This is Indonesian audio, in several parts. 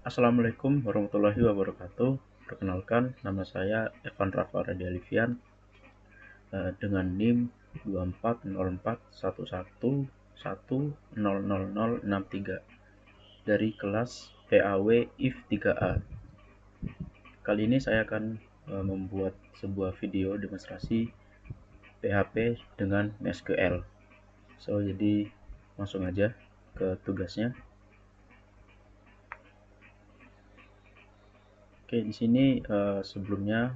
Assalamualaikum warahmatullahi wabarakatuh. Perkenalkan, nama saya Evan Rafa Radialivian dengan NIM 240411100063 dari kelas PAW IF 3A. Kali ini saya akan membuat sebuah video demonstrasi PHP dengan MySQL. Jadi langsung aja ke tugasnya. Oke, di sini sebelumnya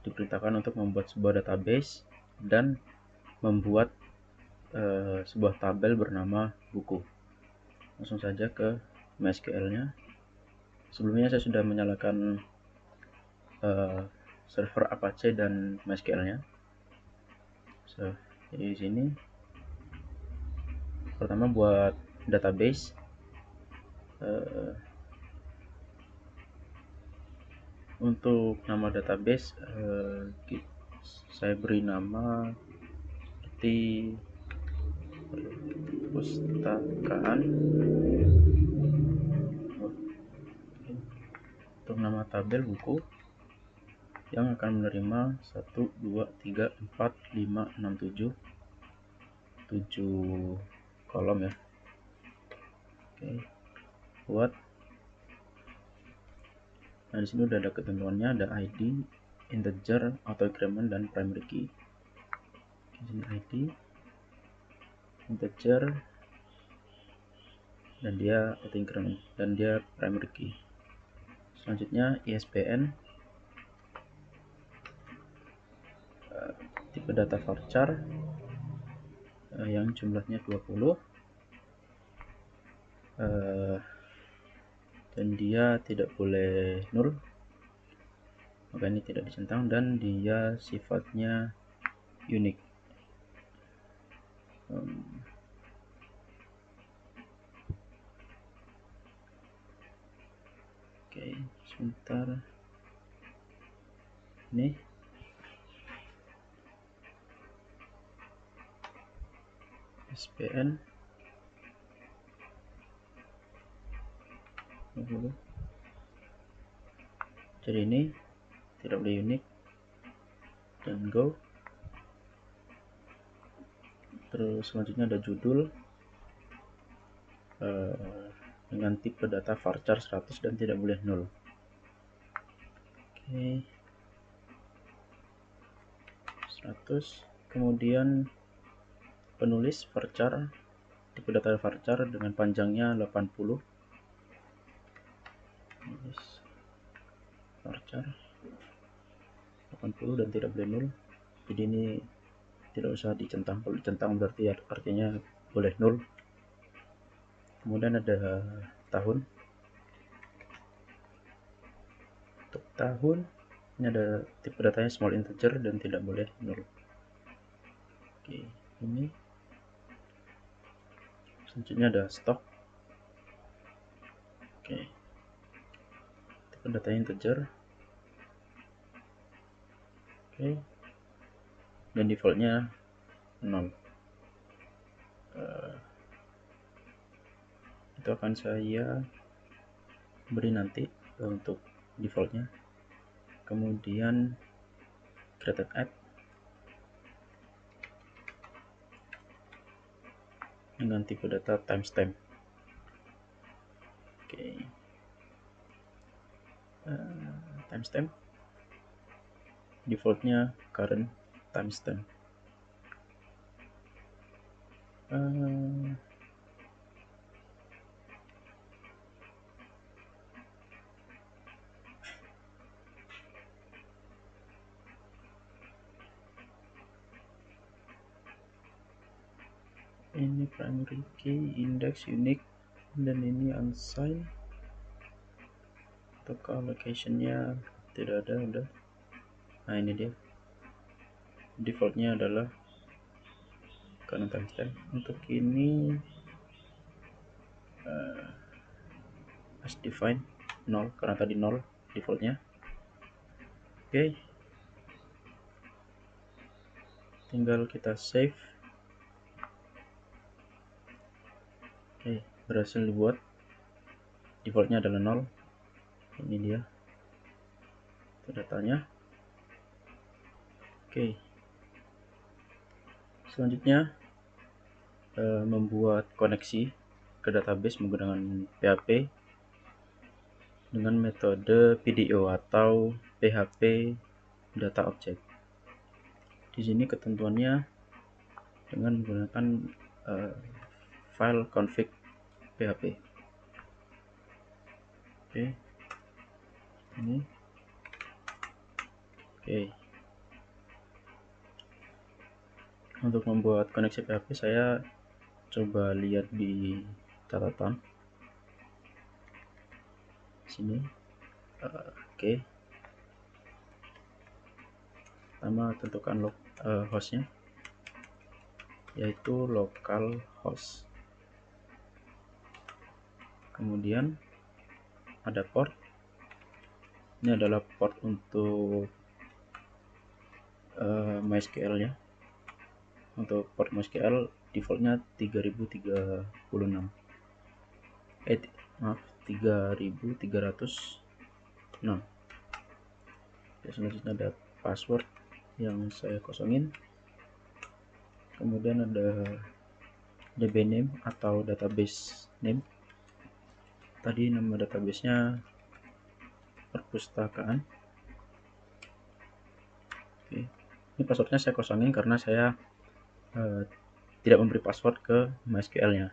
diperintahkan untuk membuat sebuah database dan membuat sebuah tabel bernama buku. Langsung saja ke MySQL-nya. Sebelumnya saya sudah menyalakan server Apache dan MySQL-nya. Jadi di sini pertama buat database. Untuk nama database saya beri nama seperti perpustakaan. Untuk nama tabel buku yang akan menerima 1, 2, 3, 4, 5, 6, 7 kolom ya. Oke, buat. Nah, di sini udah ada ketentuannya, ada ID, integer, auto increment, dan primary key. Di sini ID, integer, dan dia auto increment, dan dia primary key. Selanjutnya ISBN, tipe data varchar yang jumlahnya 20, dan dia tidak boleh null, maka ini tidak dicentang, dan dia sifatnya unik. Oke, sebentar. Ini ISBN 20. Jadi ini tidak boleh unik, dan go. Terus selanjutnya ada judul dengan tipe data varchar 100 dan tidak boleh null. Oke, 100. Kemudian penulis varchar, tipe data varchar dengan panjangnya 80. Penulis varchar 80 dan tidak boleh null. Jadi ini tidak usah dicentang. Kalau dicentang berarti artinya boleh null. Kemudian ada tahun. Untuk tahun ini ada tipe datanya small integer dan tidak boleh null. Oke, ini selanjutnya ada stok. Oke, tipe datanya integer. Oke, dan defaultnya 0. Itu akan saya beri nanti untuk defaultnya. Kemudian created app dengan tipe data timestamp. Oke, timestamp defaultnya current timestamp. Ini primary key, index, unique, dan ini unsigned. Untuk allocationnya tidak ada, udah. Nah, ini dia, defaultnya adalah current timestamp. Untuk ini as defined 0 karena tadi 0 defaultnya. Oke, tinggal kita save. Oke, berhasil dibuat. Defaultnya adalah 0. Ini dia datanya. Oke, selanjutnya membuat koneksi ke database menggunakan PHP dengan metode PDO atau PHP Data Object. Di sini ketentuannya dengan menggunakan file config PHP. Oke, ini. Oke, untuk membuat koneksi PHP saya coba lihat di catatan sini. Oke, pertama tentukan hostnya, yaitu localhost. Kemudian ada port. Ini adalah port untuk MySQL nya. Untuk port MySQL defaultnya 3036. 3306. Selanjutnya ada password yang saya kosongin. Kemudian ada DB name atau database name. Tadi nama databasenya perpustakaan. Oke. Ini passwordnya saya kosongin karena saya tidak memberi password ke MySQL nya.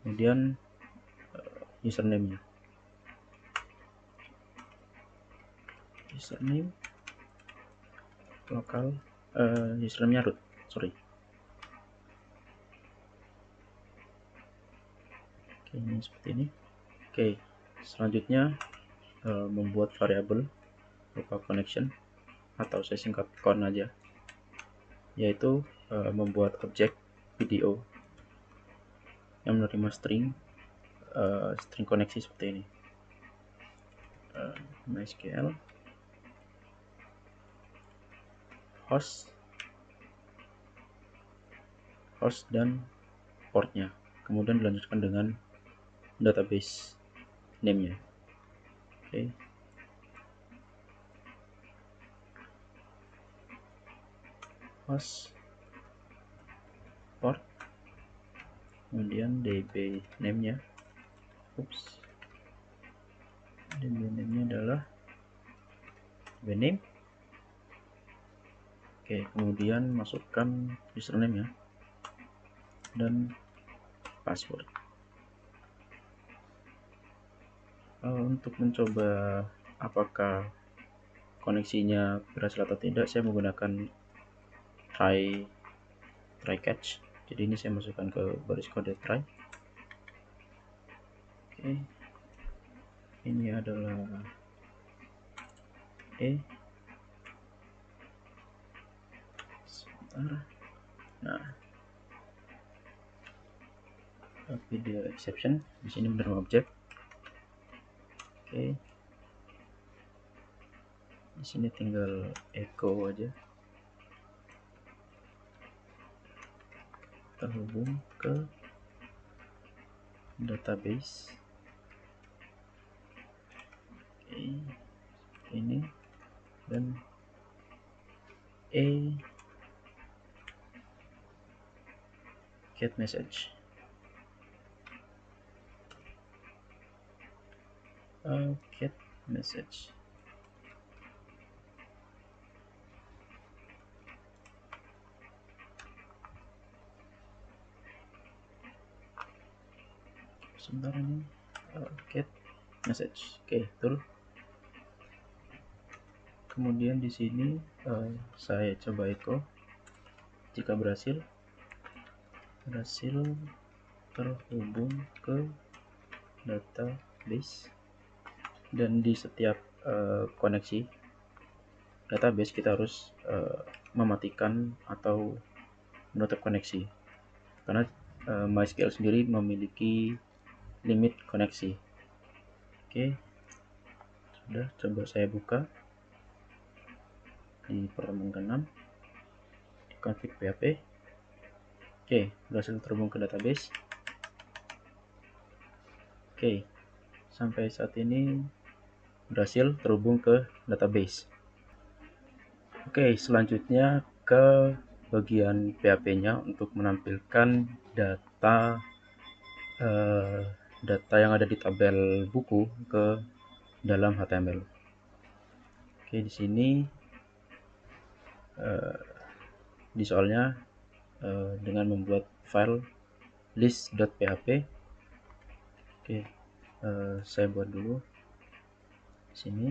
Kemudian username-nya, username lokal, username-nya root, sorry. Oke, ini seperti ini. Oke, selanjutnya membuat variabel berupa connection, atau saya singkat con aja, yaitu membuat objek video yang menerima string koneksi seperti ini. MySQL host dan portnya, kemudian dilanjutkan dengan database name-nya. Oke. Host, port, kemudian DB name-nya. DB name-nya adalah DB name. Oke, kemudian masukkan username-nya dan password. Untuk mencoba apakah koneksinya berhasil atau tidak, saya menggunakan try catch. Jadi ini saya masukkan ke baris kode try. Oke, ini adalah sebentar. Nah, video exception di sini menerima objek. Oke, di sini tinggal echo aja, terhubung ke database. Oke, ini dan get message. Get message. Sebentar ini. Get message. Oke, betul. Kemudian di sini saya coba echo. Jika berhasil terhubung ke database, dan di setiap koneksi database kita harus mematikan atau menutup koneksi, karena MySQL sendiri memiliki limit koneksi. Oke, sudah. Coba saya buka di pertemuan ke-6 di config PHP. Oke, berhasil terhubung ke database. Oke, sampai saat ini berhasil terhubung ke database. Oke, selanjutnya ke bagian PHP-nya untuk menampilkan data data yang ada di tabel buku ke dalam HTML. Oke, di sini di soalnya dengan membuat file list.php. Oke, saya buat dulu di sini.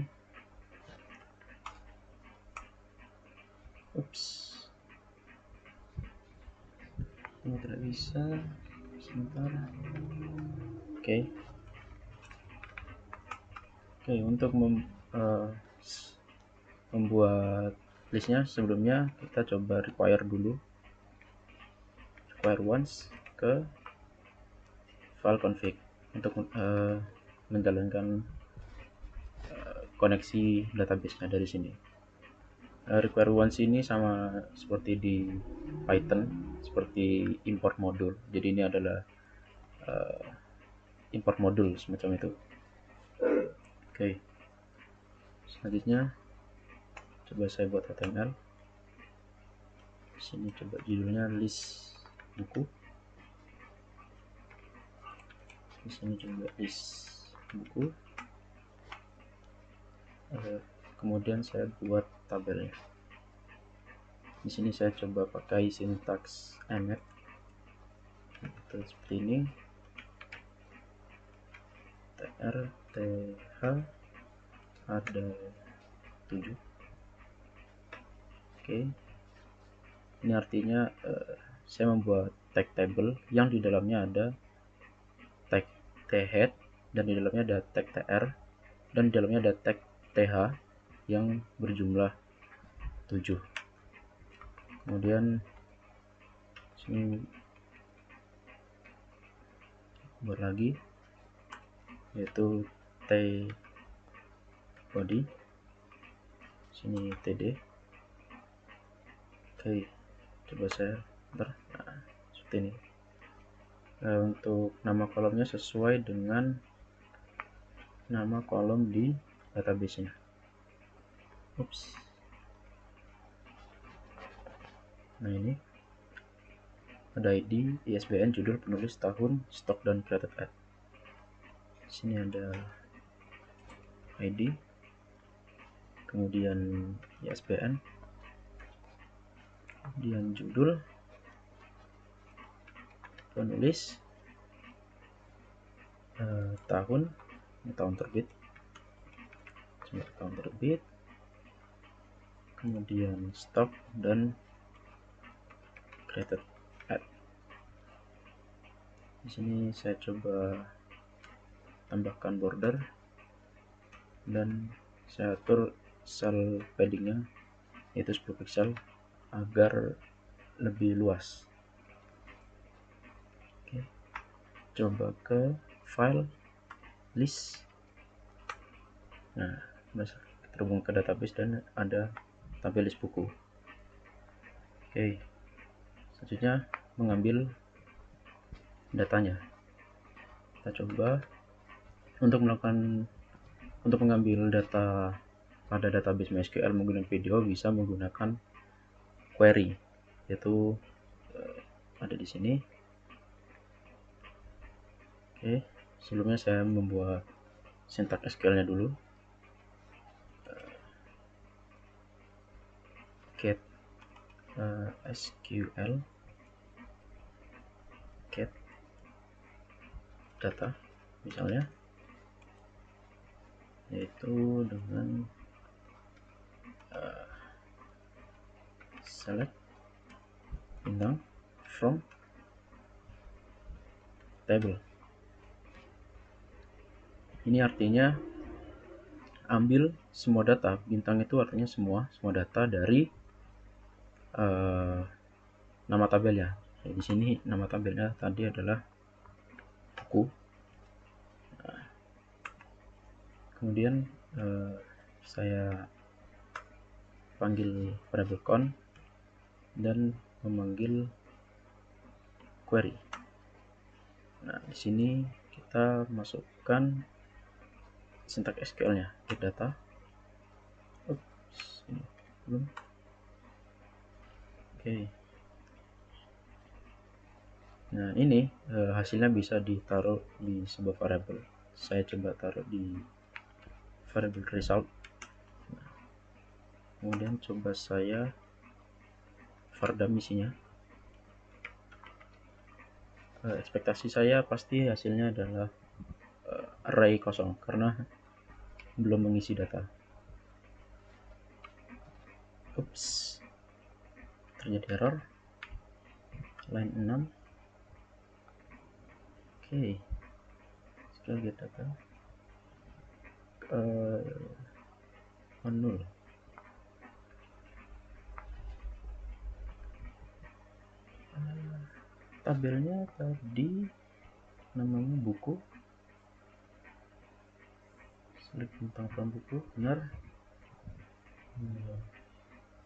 Ups, ini tidak bisa. Sebentar. Oke, untuk membuat listnya, sebelumnya kita coba require once ke file config untuk menjalankan koneksi database-nya dari sini. Require once ini sama seperti di Python, seperti import modul. Jadi ini adalah import modul semacam itu. Oke, selanjutnya coba saya buat HTML. Di sini coba judulnya list buku. Di sini coba list buku. Kemudian saya buat tabelnya. Di sini saya coba pakai sintaks emmet. Itu seperti ini. tr th ada 7. Oke. Ini artinya saya membuat tag table yang di dalamnya ada tag thead dan di dalamnya ada tag tr dan di dalamnya ada tag th yang berjumlah 7. Kemudian sini buat lagi yaitu t body, sini td. Oke, coba saya seperti ini. Untuk nama kolomnya sesuai dengan nama kolom di database-nya. Ups. Nah, ini ada ID, ISBN, judul, penulis, tahun, stok, dan created at. Sini ada ID, kemudian ISBN, kemudian judul, penulis, tahun terbit, tahun terbit, kemudian stok dan created at. Di sini saya coba tambahkan border dan saya atur cell paddingnya yaitu 10 pixel agar lebih luas. Oke, coba ke file list. Nah, terhubung ke database dan ada tabel list buku. Oke, selanjutnya mengambil datanya. Kita coba untuk mengambil data pada database MySQL menggunakan video bisa menggunakan query, yaitu ada di sini. Oke, sebelumnya saya membuat sintaks SQL-nya dulu. Get SQL get data misalnya, yaitu dengan select bintang from table. Ini artinya ambil semua data. Bintang itu artinya semua data dari nama tabelnya. Di sini nama tabelnya tadi adalah buku. Nah, kemudian saya panggil variable count dan memanggil query. Nah, di sini kita masukkan sintak SQL-nya, get data. Oops, ini belum. Oke. Nah, ini hasilnya bisa ditaruh di sebuah variabel. Saya coba taruh di variabel result. Nah, kemudian coba saya var_dam isinya. Ekspektasi saya pasti hasilnya adalah array kosong karena belum mengisi data. Ups, terjadi error. Line 6. Oke. Setelah get data. 0. Tabelnya tadi namanya buku. Select tentang buku, benar.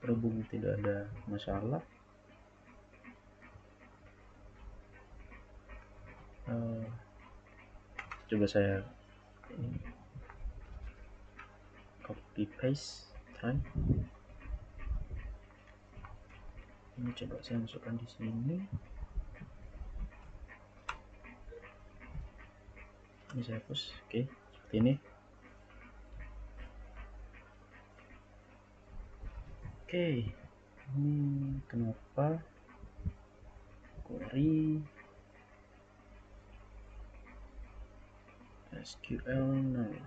Berhubung tidak ada masalah. Coba saya copy paste, try. Ini coba saya masukkan di sini. Ini saya hapus. Oke, seperti ini. Oke, ini kenapa query SQL null.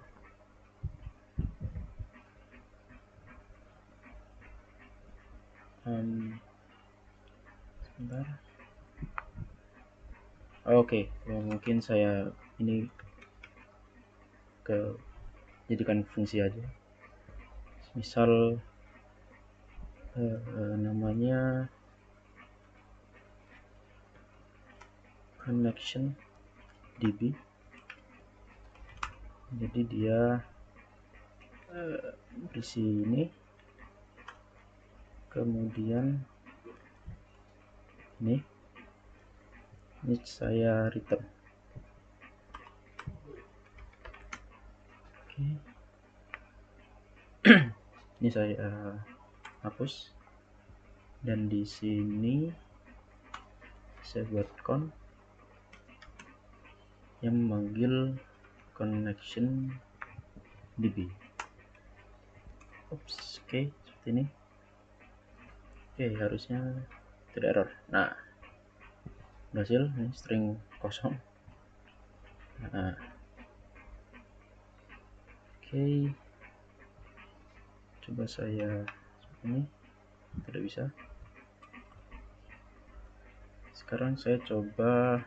Sebentar. Oke, mungkin saya ini jadikan fungsi aja. Misal namanya connection db. Jadi dia di sini, kemudian ini saya return. Oke. Ini saya hapus, dan di sini saya buat con yang memanggil connection db. Oops, oke, seperti ini. Oke, harusnya tidak error. Nah, berhasil. Ini string kosong. Nah, oke, coba saya seperti ini. Tidak bisa. Sekarang saya coba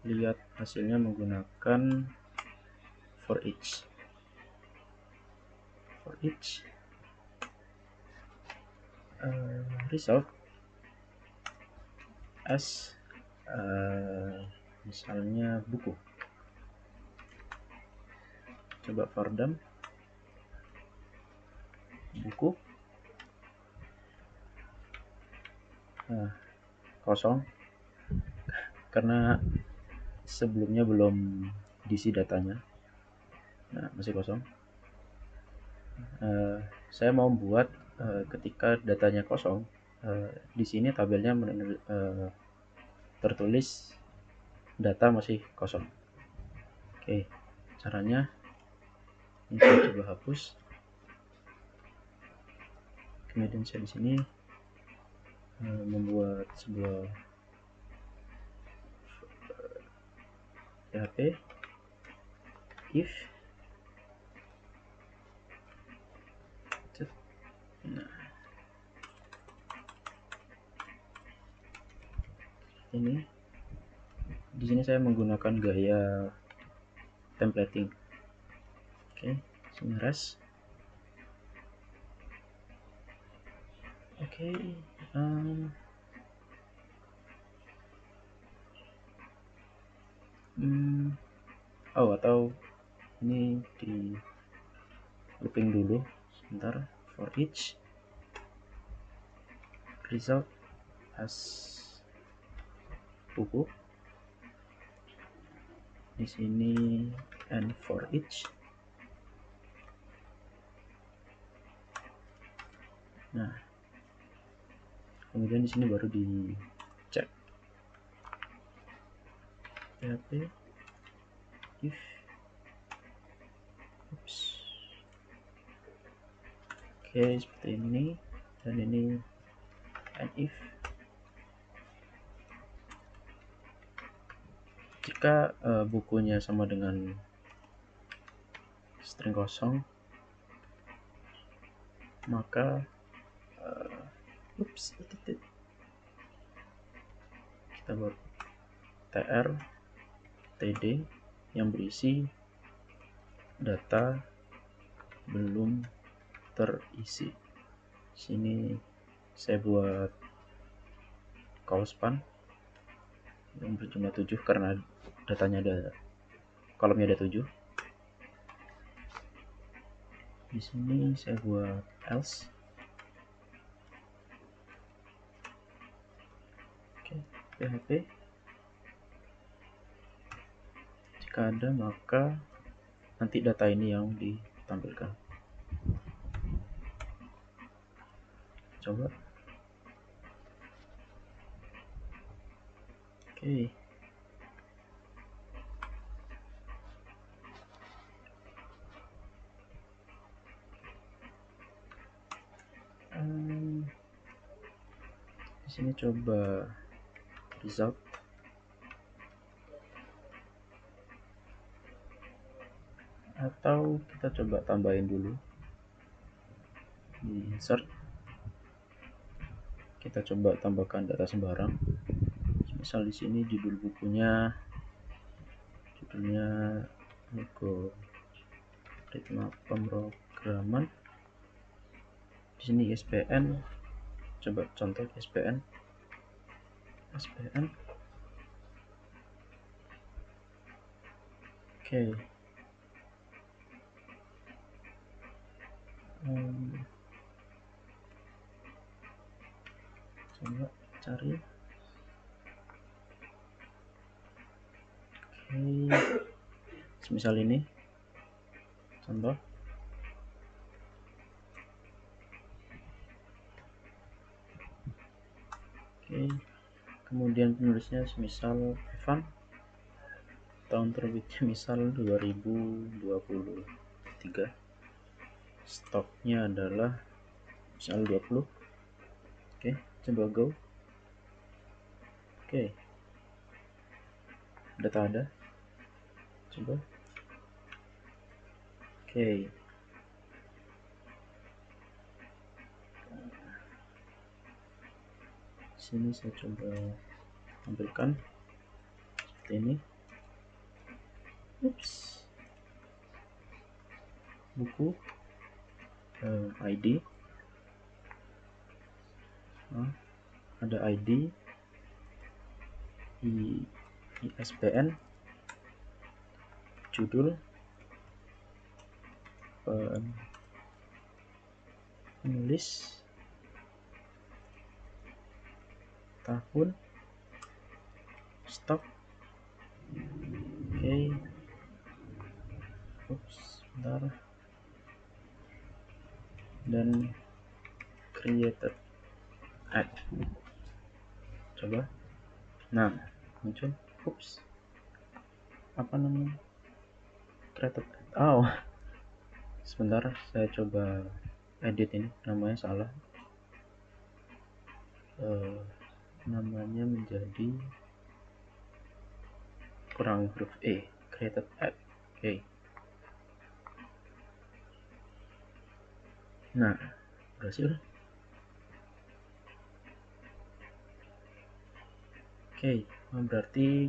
lihat hasilnya menggunakan for each. Result as misalnya buku. Coba var_dam buku. Kosong karena sebelumnya belum diisi datanya. Nah, masih kosong. Saya mau buat ketika datanya kosong, di sini tabelnya tertulis data masih kosong. Oke, caranya ini saya coba hapus. Kemudian saya di sini membuat sebuah PHP if. Nah, ini di sini saya menggunakan gaya templating. Oke, sini res. Oke, atau ini di looping dulu sebentar. For each result as buku. Di sini and for each Nah, kemudian di sini baru dicek php if oke, seperti ini, dan ini and if jika bukunya sama dengan string kosong, maka kita buat tr td yang berisi data belum terisi. Sini saya buat call-span yang berjumlah 7 karena datanya ada, kolomnya ada 7. Di sini saya buat else. Oke, php jika ada maka nanti data ini yang ditampilkan. Coba. Oke. Di sini coba result. Atau kita coba tambahin dulu di insert. Kita coba tambahkan data sembarang. Misal di sini judul bukunya, judulnya algoritma pemrograman. Di sini ISBN, coba contoh ISBN. Oke. Coba cari. Oke. Semisal ini contoh. Oke. Kemudian penulisnya semisal Evan, tahun terbitnya misal 2023, stoknya adalah misal 20. Oke, coba go. Oke, data ada, coba. Oke, sini saya coba tampilkan seperti ini. Buku ID, ada ID, ISBN, judul, penulis, tahun, stok. Oke. Bentar. Dan created add. Coba. Nah, muncul. Apa namanya? Created add. Oh. Sebentar, saya coba edit ini. Namanya salah. Namanya menjadi kurang huruf E. Created add. Oke. Nah, berhasil. Oke, berarti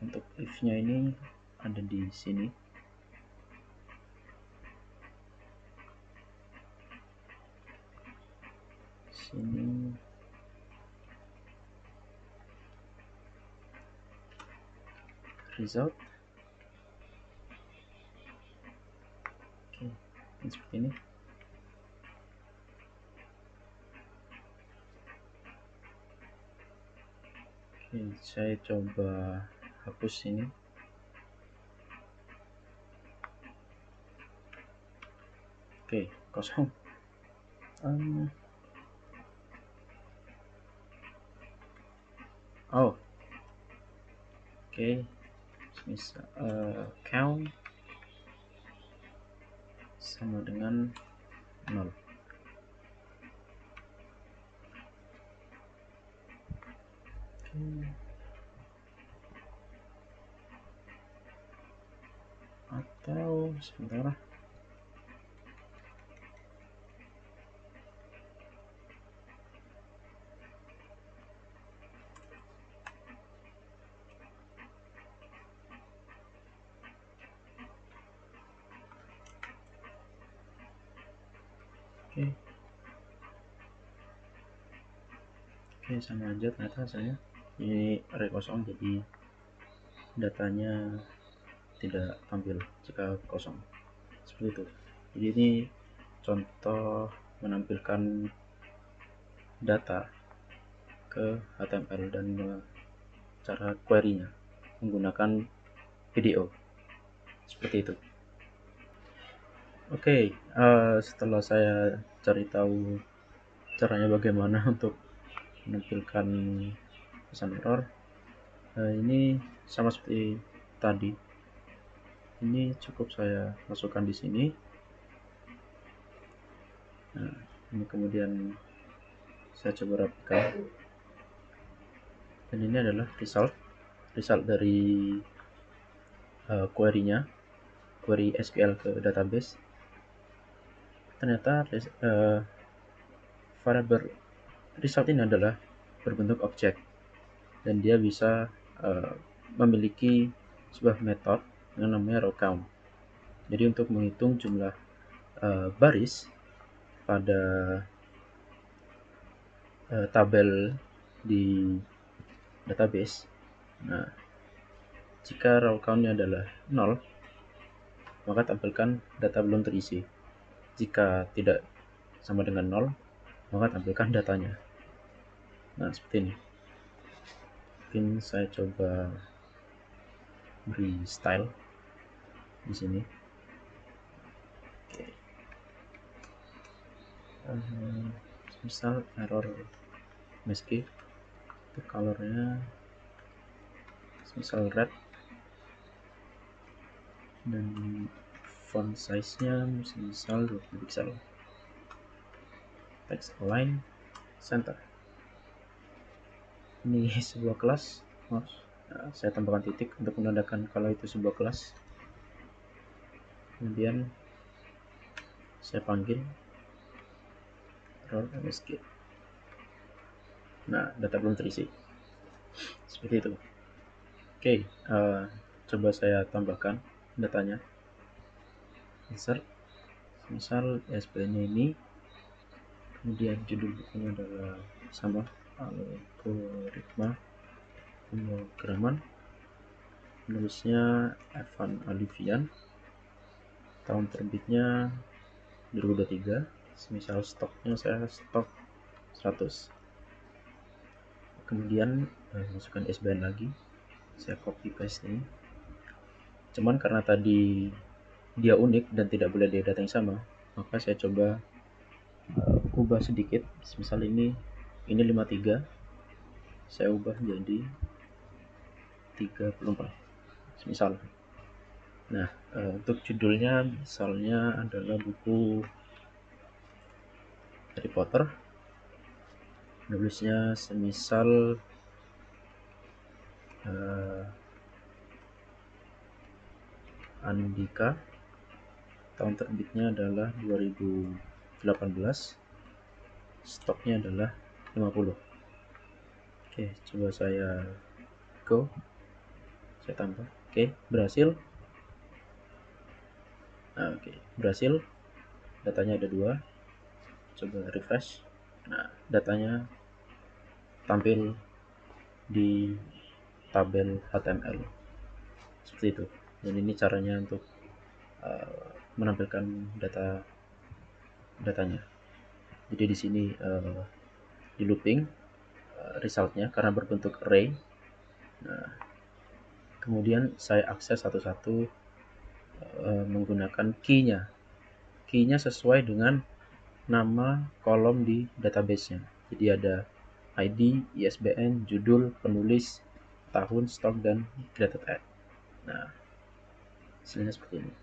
untuk if-nya ini ada di sini. Sini result. Oke, seperti ini. Oke, saya coba hapus ini. Oke, kosong. Oh, oke. Misal count sama dengan 0. Atau sebentar. Oke. Oke, sama aja ternyata hasilnya. Ini array kosong, jadi datanya tidak tampil jika kosong. Seperti itu. Jadi ini contoh menampilkan data ke HTML dan cara query-nya menggunakan video. Seperti itu. Oke, setelah saya cari tahu caranya bagaimana untuk menampilkan pesan error, ini sama seperti tadi. Ini cukup saya masukkan di sini. Nah, ini kemudian saya coba rapikan. Dan ini adalah result dari query-nya, query SQL ke database. Ternyata variable result ini adalah berbentuk objek, dan dia bisa memiliki sebuah metode yang namanya row count. Jadi untuk menghitung jumlah baris pada tabel di database, nah jika row count-nya adalah 0, maka tampilkan data belum terisi. Jika tidak sama dengan 0, maka tampilkan datanya. Nah, seperti ini. Mungkin saya coba beri style di sini. Oke. Misal error meski untuk colornya misal red, dan font size-nya misal 20 pixel. Text align center. Ini sebuah kelas. Nah, saya tambahkan titik untuk menandakan kalau itu sebuah kelas. Kemudian saya panggil error MSG. Nah, data belum terisi. Seperti itu. Oke, coba saya tambahkan datanya. Insert. Misal SPN-nya ini, kemudian judul bukunya adalah sama, algoritma pemrograman, penulisnya Evan Alivian, tahun terbitnya 2023, misal stoknya saya stok 100. Kemudian masukkan SBN lagi, saya copy paste ini. Cuman karena tadi dia unik dan tidak boleh di data yang sama, maka saya coba ubah sedikit. Misal ini 53, saya ubah jadi 34 misal. Nah, untuk judulnya misalnya adalah buku Harry Potter, nulisnya semisal Andika, tahun terbitnya adalah 2018, stoknya adalah 50. Oke, coba saya go, saya tambah. Oke, berhasil. Nah, oke, berhasil. Datanya ada 2. Coba refresh. Nah, datanya tampil di tabel HTML seperti itu. Dan ini caranya untuk menampilkan datanya. Jadi di sini di looping resultnya karena berbentuk array. Nah, kemudian saya akses satu-satu menggunakan key-nya sesuai dengan nama kolom di database-nya. Jadi ada ID, ISBN, judul, penulis, tahun, stok, dan data tag. Nah, hasilnya seperti ini.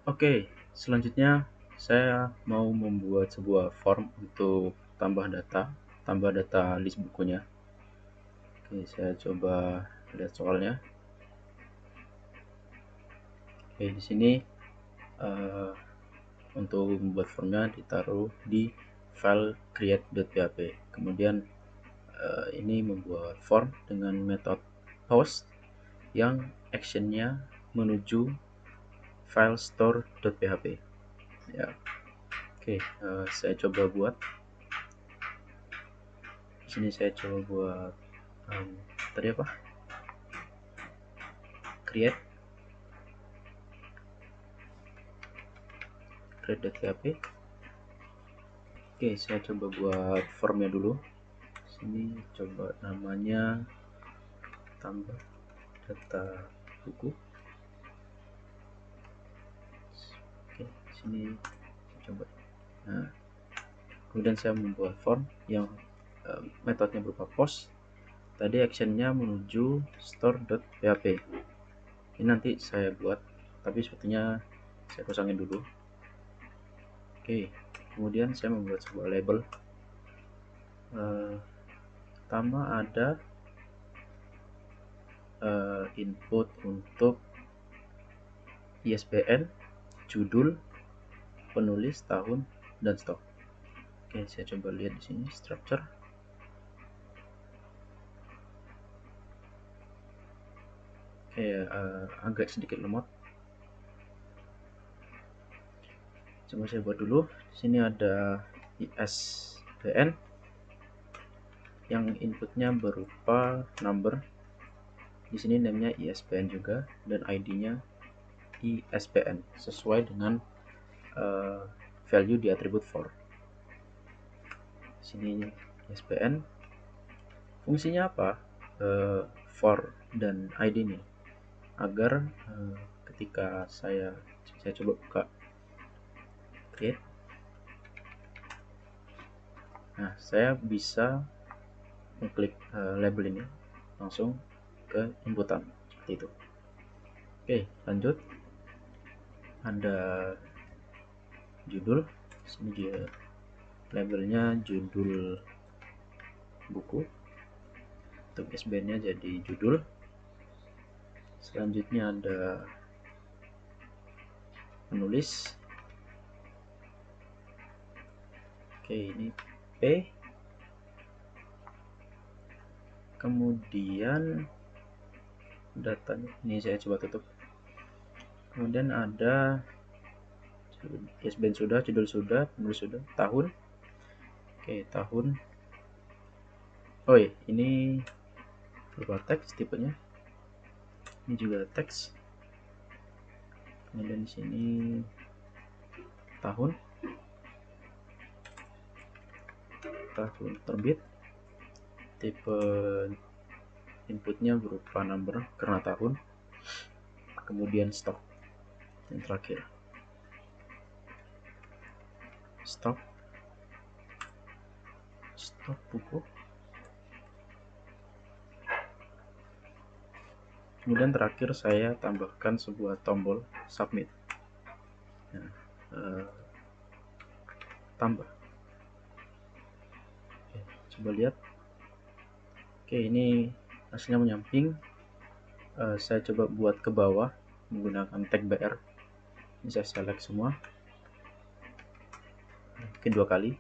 Oke, selanjutnya saya mau membuat sebuah form untuk tambah data list bukunya. Oke, saya coba lihat soalnya. Oke, di sini untuk membuat formnya ditaruh di file create.php. Kemudian ini membuat form dengan metode post yang actionnya menuju file store.php. Ya, oke, saya coba buat. Di sini saya coba buat tadi apa? create.php. Oke, saya coba buat formnya dulu. Sini coba namanya tambah data buku. Oke, sini coba. Nah, kemudian saya membuat form yang metodenya berupa post. Tadi actionnya menuju store.php. Ini nanti saya buat, tapi sepertinya saya kosongin dulu. Oke, kemudian saya membuat sebuah label. Pertama ada input untuk ISBN, judul, penulis, tahun, dan stok. Oke, saya coba lihat di sini structure. Oke, agak sedikit lemot. Coba saya buat dulu. Di sini ada ISBN yang inputnya berupa number. Di sini namanya ISBN juga dan ID-nya ISBN sesuai dengan value di atribut for. Di sini ISBN. Fungsinya apa? For dan ID ini agar ketika saya coba buka create, nah saya bisa mengklik label ini langsung ke inputan seperti itu. Oke, lanjut. Ada judul. Sini dia labelnya judul buku. Untuk ISBN-nya jadi judul. Selanjutnya ada penulis. Oke, ini P. Kemudian datanya ini saya coba tutup. Kemudian ada ISBN sudah, judul sudah, penulis sudah, tahun. Oke, tahun. Oh iya, ini berupa teks tipenya. Ini juga teks. Kemudian di sini tahun terbit. Tipe inputnya berupa number karena tahun. Kemudian stok. Yang terakhir stok buku. Kemudian terakhir saya tambahkan sebuah tombol submit. Nah, tambah. Oke, coba lihat. Oke, ini hasilnya menyamping. Saya coba buat ke bawah menggunakan tag BR. Ini saya select semua. Mungkin 2 kali.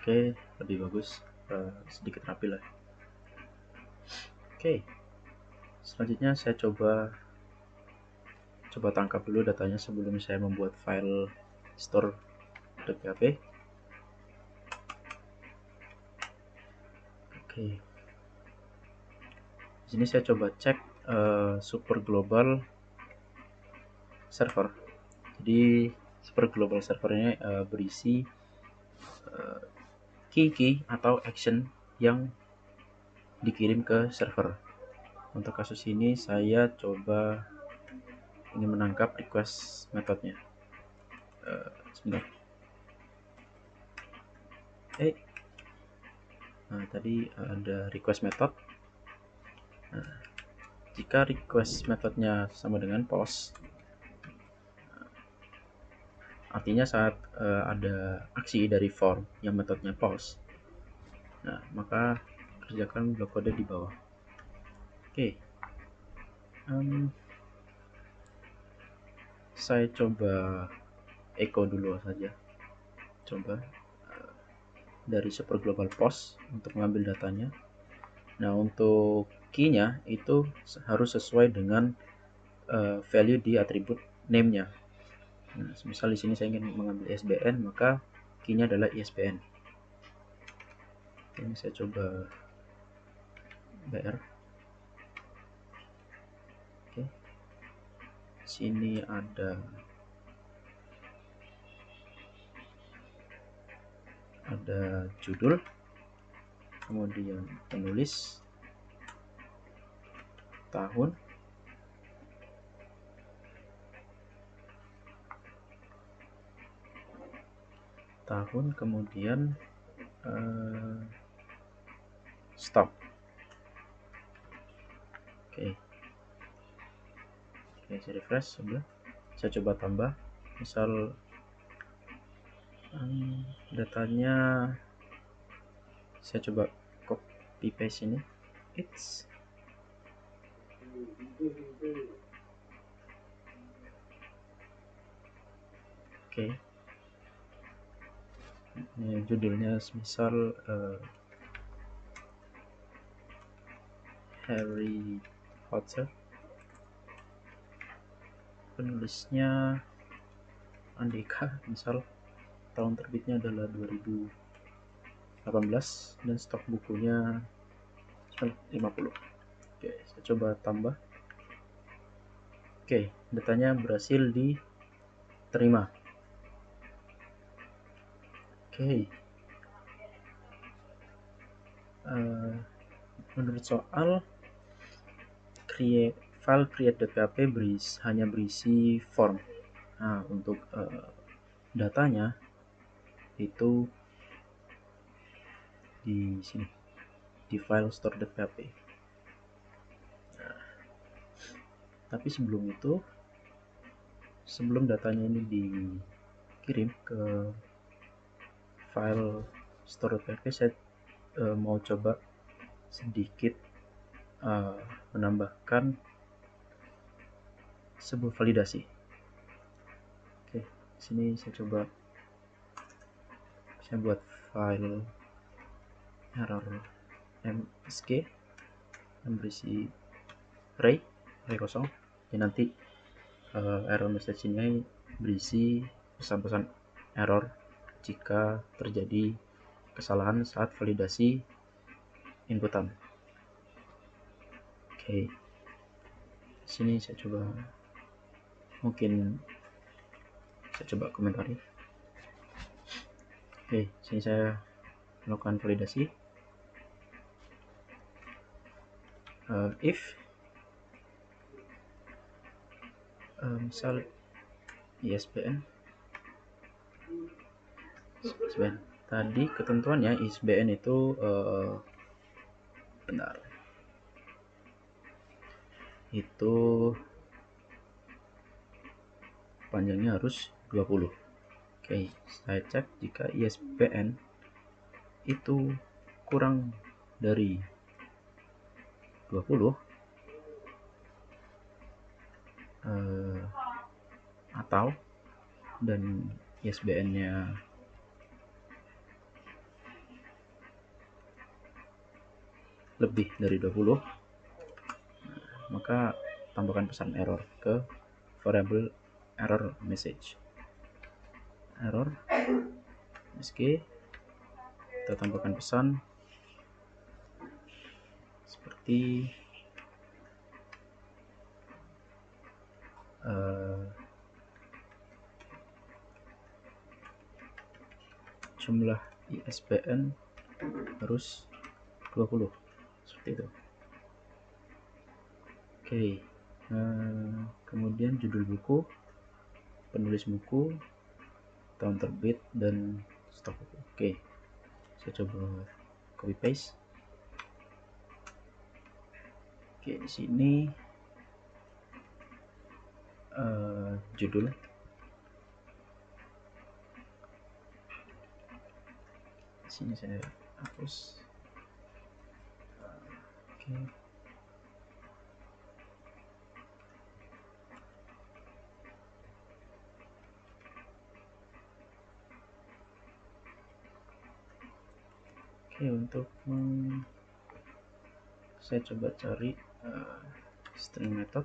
Oke, lebih bagus. Sedikit rapi lah. Oke, selanjutnya saya coba tangkap dulu datanya sebelum saya membuat file store.php. Oke, di sini saya coba cek super global server. Jadi super global server ini berisi key atau action yang dikirim ke server. Untuk kasus ini saya coba ingin menangkap request metodenya. Sebentar. Nah, tadi ada request method. Nah, jika request metodnya sama dengan post, artinya saat ada aksi dari form yang metodnya post, nah maka kerjakan blok kode di bawah. Oke. Saya coba echo dulu saja. Coba dari super global post untuk mengambil datanya. Nah, untuk key-nya itu harus sesuai dengan value di atribut name-nya. Nah, misal di sini saya ingin mengambil ISBN, maka key-nya adalah ISBN. Ini saya coba BR. Oke. Sini ada judul, kemudian penulis, tahun, kemudian stop. Oke, saya refresh sebelah. Saya coba tambah, misal datanya saya coba copy paste ini. Oke. Ini judulnya misal Harry Potter. Penulisnya Andika, misal tahun terbitnya adalah 2018 dan stok bukunya 50. Oke, saya coba tambah. Oke, datanya berhasil diterima. Oke. Menurut soal file create.php hanya berisi form. Nah, untuk datanya itu di sini, di file store.php. Nah, tapi sebelum datanya ini dikirim ke file store.php, saya mau coba sedikit menambahkan sebuah validasi. Oke, sini saya coba buat file error msg yang berisi array kosong. Dan nanti error message ini berisi pesan-pesan error jika terjadi kesalahan saat validasi inputan. Oke. Sini saya coba komentari. Oke, sini saya melakukan validasi. If misal ISBN tadi ketentuannya ISBN itu benar, itu panjangnya harus 20. Oke, saya cek jika ISBN itu kurang dari 20 atau dan ISBN-nya lebih dari 20, maka tambahkan pesan error ke variable error message. Error msg, kita tambahkan pesan seperti jumlah ISBN harus 20, seperti itu. Oke, kemudian judul buku, penulis buku, tahun terbit, dan stok buku. Oke, saya coba copy paste. Oke, di sini judul, di sini saya hapus. Oke. Oke, untuk saya coba cari string method.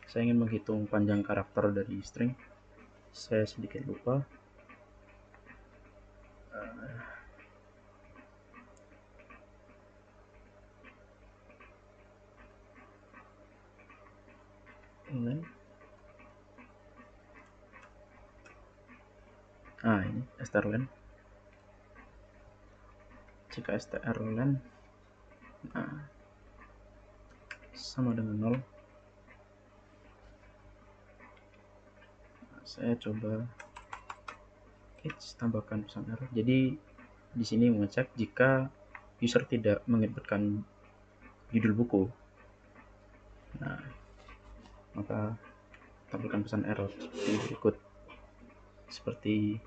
Saya ingin menghitung panjang karakter dari string. Saya sedikit lupa. Ini strlen. Jika strlen sama dengan 0, saya coba tambahkan pesan error. Jadi di sini mengecek jika user tidak menginputkan judul buku, maka tampilkan pesan error seperti berikut. Seperti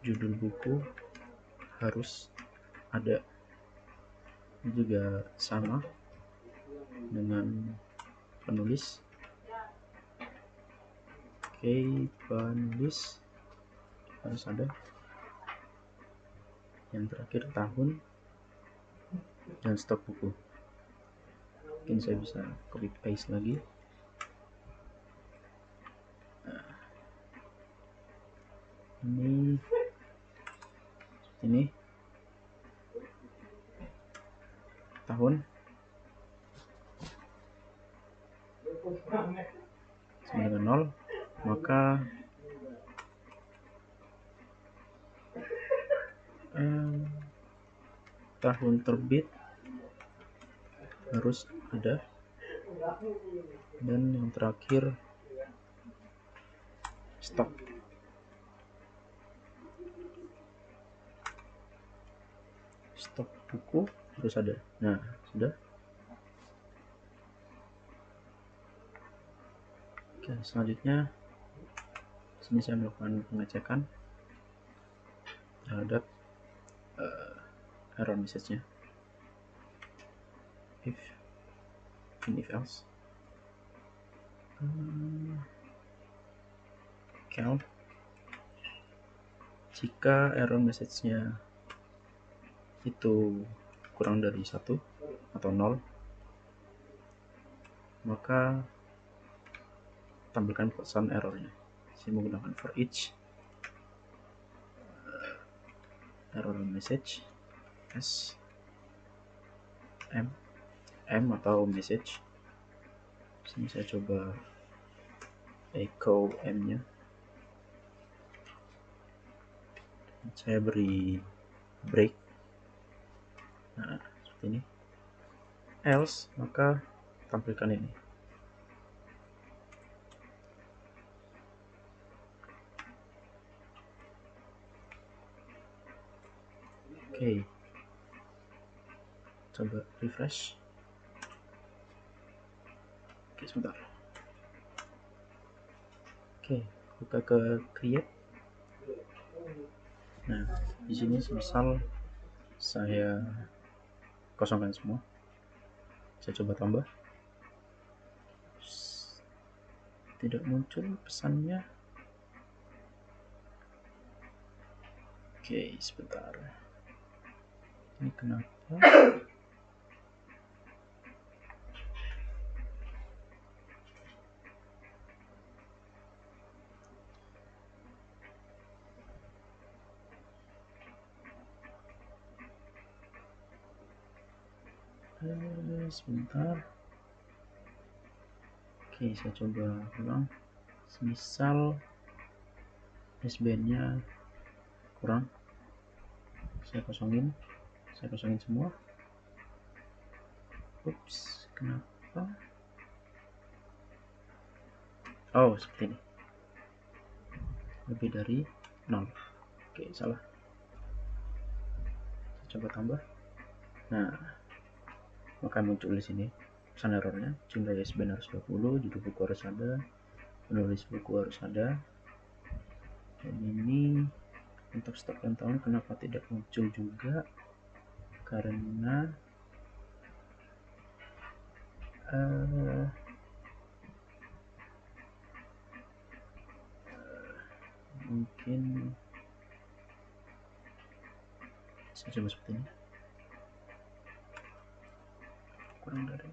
judul buku harus ada, juga sama dengan penulis. Oke, penulis harus ada. Yang terakhir tahun dan stok buku. Mungkin saya bisa copy paste lagi. Ini tahun sama dengan 0, maka tahun terbit harus ada, dan yang terakhir stok buku harus ada. Nah, sudah. Oke, selanjutnya sini saya melakukan pengecekan terhadap error message-nya. If else count, jika error message-nya itu kurang dari 1 atau 0, maka tampilkan pesan errornya. Saya menggunakan for each error message s m atau message. Sini saya coba echo m-nya. Saya beri break. Nah, seperti ini. Else, maka tampilkan ini. Oke, coba refresh. Oke, sebentar. Oke, buka ke create. Nah, di sini misal saya kosongkan semua. Saya coba tambah. Tidak muncul pesannya. Oke, sebentar. Ini kenapa? Sebentar. Oke, saya coba ulang. Misal SBN-nya kurang, saya kosongin semua. Ups, kenapa? apa? Oh, seperti ini. Lebih dari 0. Oke, salah. Saya coba tambah. Nah, maka muncul di sini pesan errornya. Jumlah ISBN harus 20, judul buku harus ada, penulis buku harus ada. Dan ini untuk stok dan tahun kenapa tidak muncul juga? Karena mungkin saya coba seperti ini, kurang dari.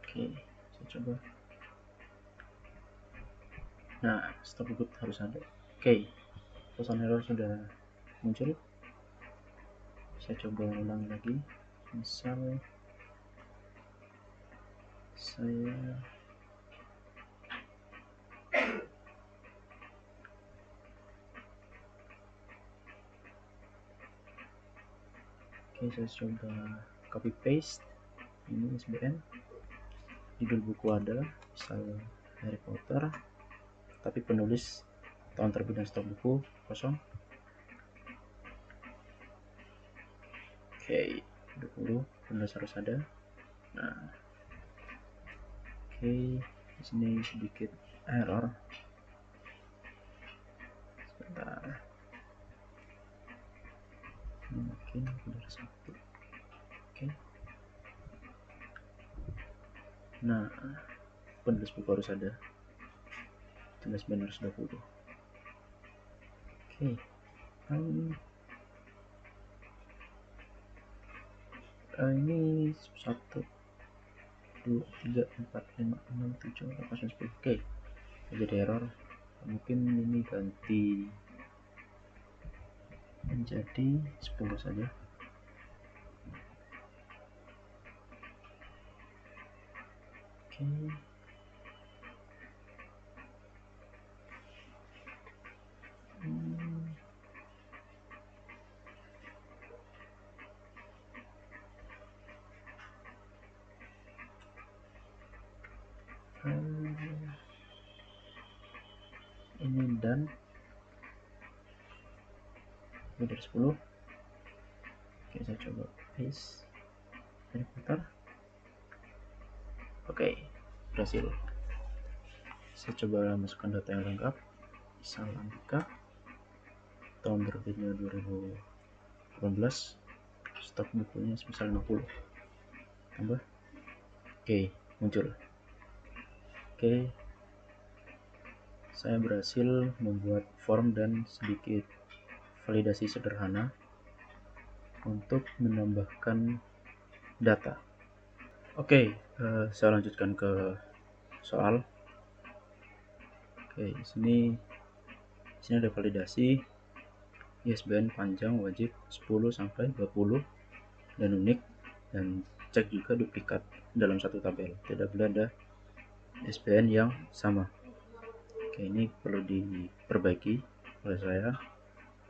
Oke, saya coba. Nah, stok buku harus ada. Oke, pesan error sudah muncul. Saya coba ulang lagi. Misal saya saya coba copy paste ini ISBN, judul buku ada, misal Harry Potter, tapi penulis, tahun terbit dan stok buku kosong. Oke, 20 penulis harus ada. Nah, oke, di sini sedikit error. Sebentar. Mungkin benar satu. Oke. Nah, penulis buku harus ada. Tulis benar 20. Oke. Ini 1 2 3 4 5 6 7 8 9 10. Oke. Jadi error. Mungkin ini ganti menjadi 10 saja. Oke. Ini dan lebih dari 10. Oke, saya coba paste Harry Potter. Oke, berhasil. Saya coba masukkan data yang lengkap. Misal Andika, tahun terbitnya 2018, stok bukunya sebesar 50. Tambah. Oke, muncul. Oke, saya berhasil membuat form dan sedikit validasi sederhana untuk menambahkan data. Oke, saya lanjutkan ke soal. Oke, sini ada validasi ISBN panjang wajib 10 sampai 20 dan unik, dan cek juga duplikat dalam satu tabel. Tidak boleh ada ISBN yang sama. Oke, ini perlu diperbaiki oleh saya.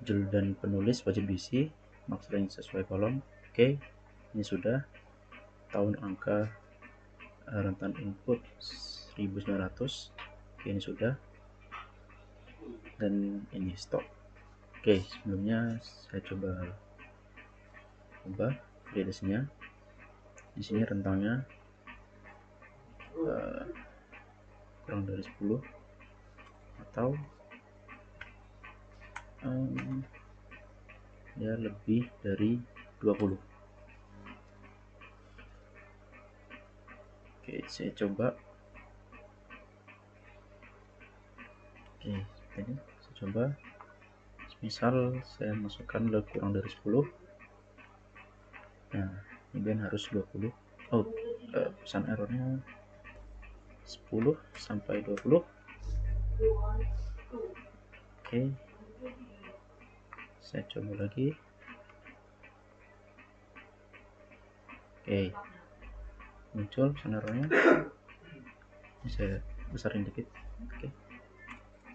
Judul dan penulis wajib diisi, maksudnya sesuai kolom. Oke, ini sudah. Tahun, angka, rentan input 1900. Oke, ini sudah. Dan ini stok. Oke, sebelumnya saya coba ubah validasinya. Di sini rentangnya kurang dari 10 atau ya lebih dari 20. Oke, saya coba. Oke, ini saya coba. Misal saya masukkan kurang dari 10. Nah, ini harus 20. Oh, pesan errornya 10 sampai 20. Oke, saya coba lagi. Oke, muncul pesan errornya. Ini saya besarin dikit. Oke,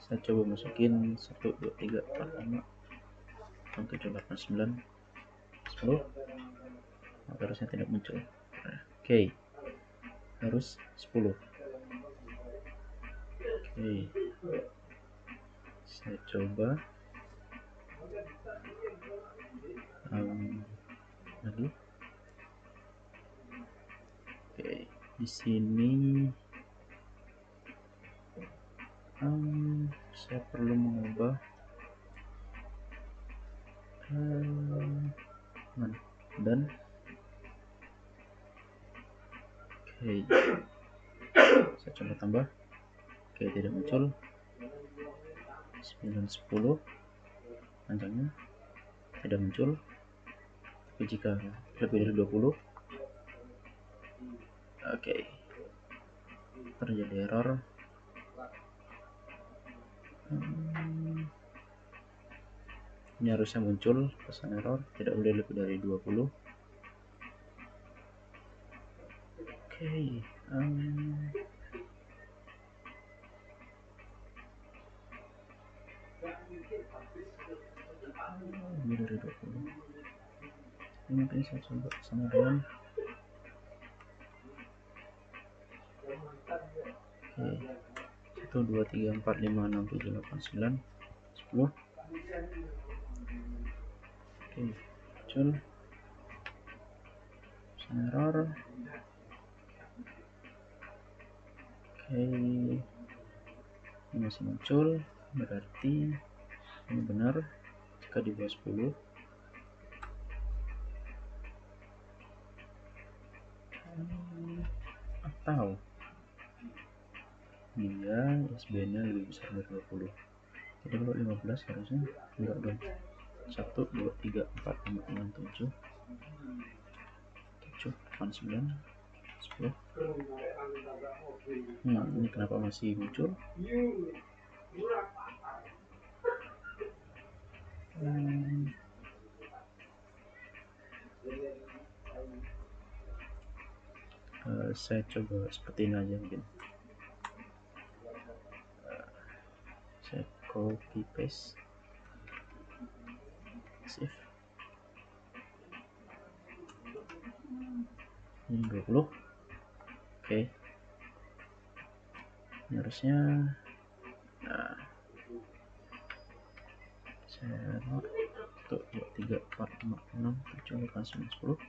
saya coba masukin 1 2 3 4 5 6 7 8 9 10, maka harusnya tidak muncul. Oke, harus 10. Oke, saya coba lagi. Oke, di sini saya perlu mengubah dan oke, saya coba tambah. Oke, tidak muncul. 9, 10 panjangnya tidak muncul. Tapi jika lebih dari 20, oke, terjadi error. Ini harusnya muncul pesan error, tidak boleh lebih dari 20. Oke, lebih dari 20. Ini mungkin saya coba sama dengan oke, 1, 2, 3, 4, 5, 6, 7, 8, 9, 10. Oke, muncul pesan error. Oke, ini masih muncul, berarti ini benar jika di bawah 10. Atau dia SBN nya lebih besar dari 20. Jadi kalau 15 harusnya enggak dong. 1, 2, 3, 4, 5, 6, 7, 8, 9, 10. Ini kenapa masih muncul? Saya coba seperti ini aja mungkin. Saya copy paste, save. Ini 20. Oke, ini harusnya saya 1, 2, 3, 4, 5, 6, 7, 8, 9, 10.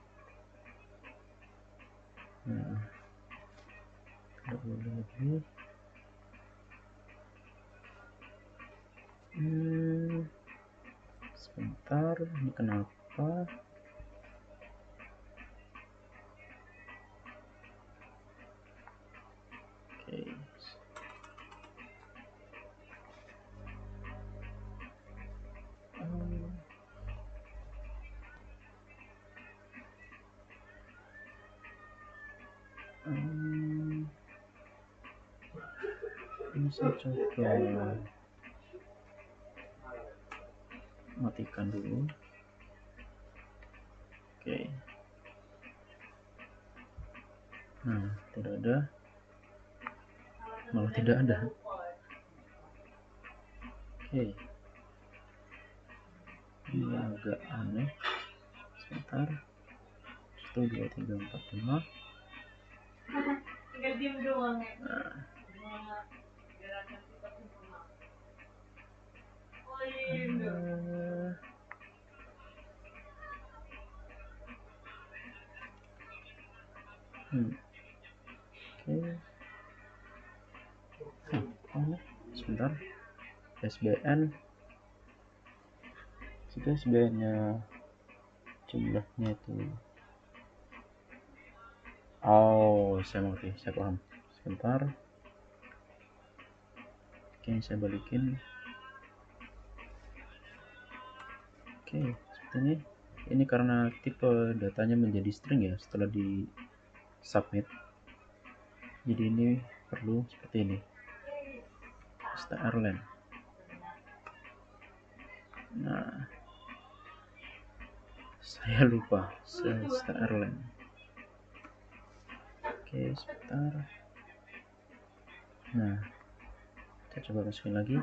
Tidak boleh lebih. Sebentar, ini kenapa? Oke. Ini saya coba matikan dulu. Oke. Nah, tidak ada, malah tidak ada. Oke, ini agak aneh. Sebentar. 1, 2, 3, 4, 5. Oke. Sebentar. SBN. Jika SBN nya jumlahnya itu, saya mengerti, saya paham. Sebentar. Oke, saya balikin. Oke, seperti ini karena tipe datanya menjadi string ya setelah di submit, jadi ini perlu seperti ini, strlen. Nah, saya lupa strlen. Oke, sebentar. Nah, kita coba masukin lagi.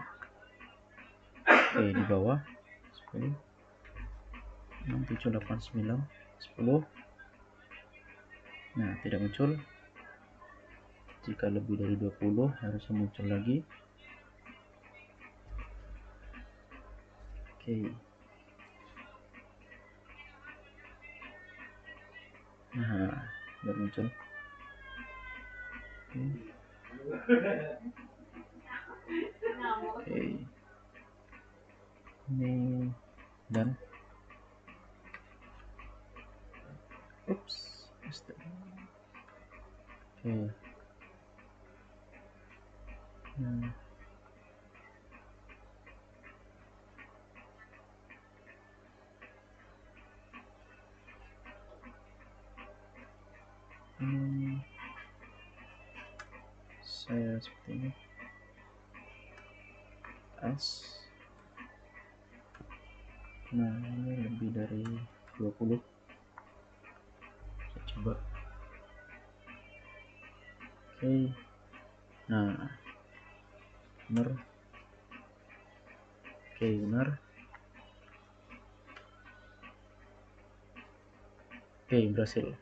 Oke, di bawah 10. 6, 7, 8, 9, 10. Nah, tidak muncul. Jika lebih dari 20 harusnya muncul lagi. Oke. Nah, baru muncul. Oke. Ini dan oops. Oke. Nah. Saya seperti ini. S. Nah, ini lebih dari 20. Saya coba. Oke. Nah, benar. Oke, benar. Oke, berhasil.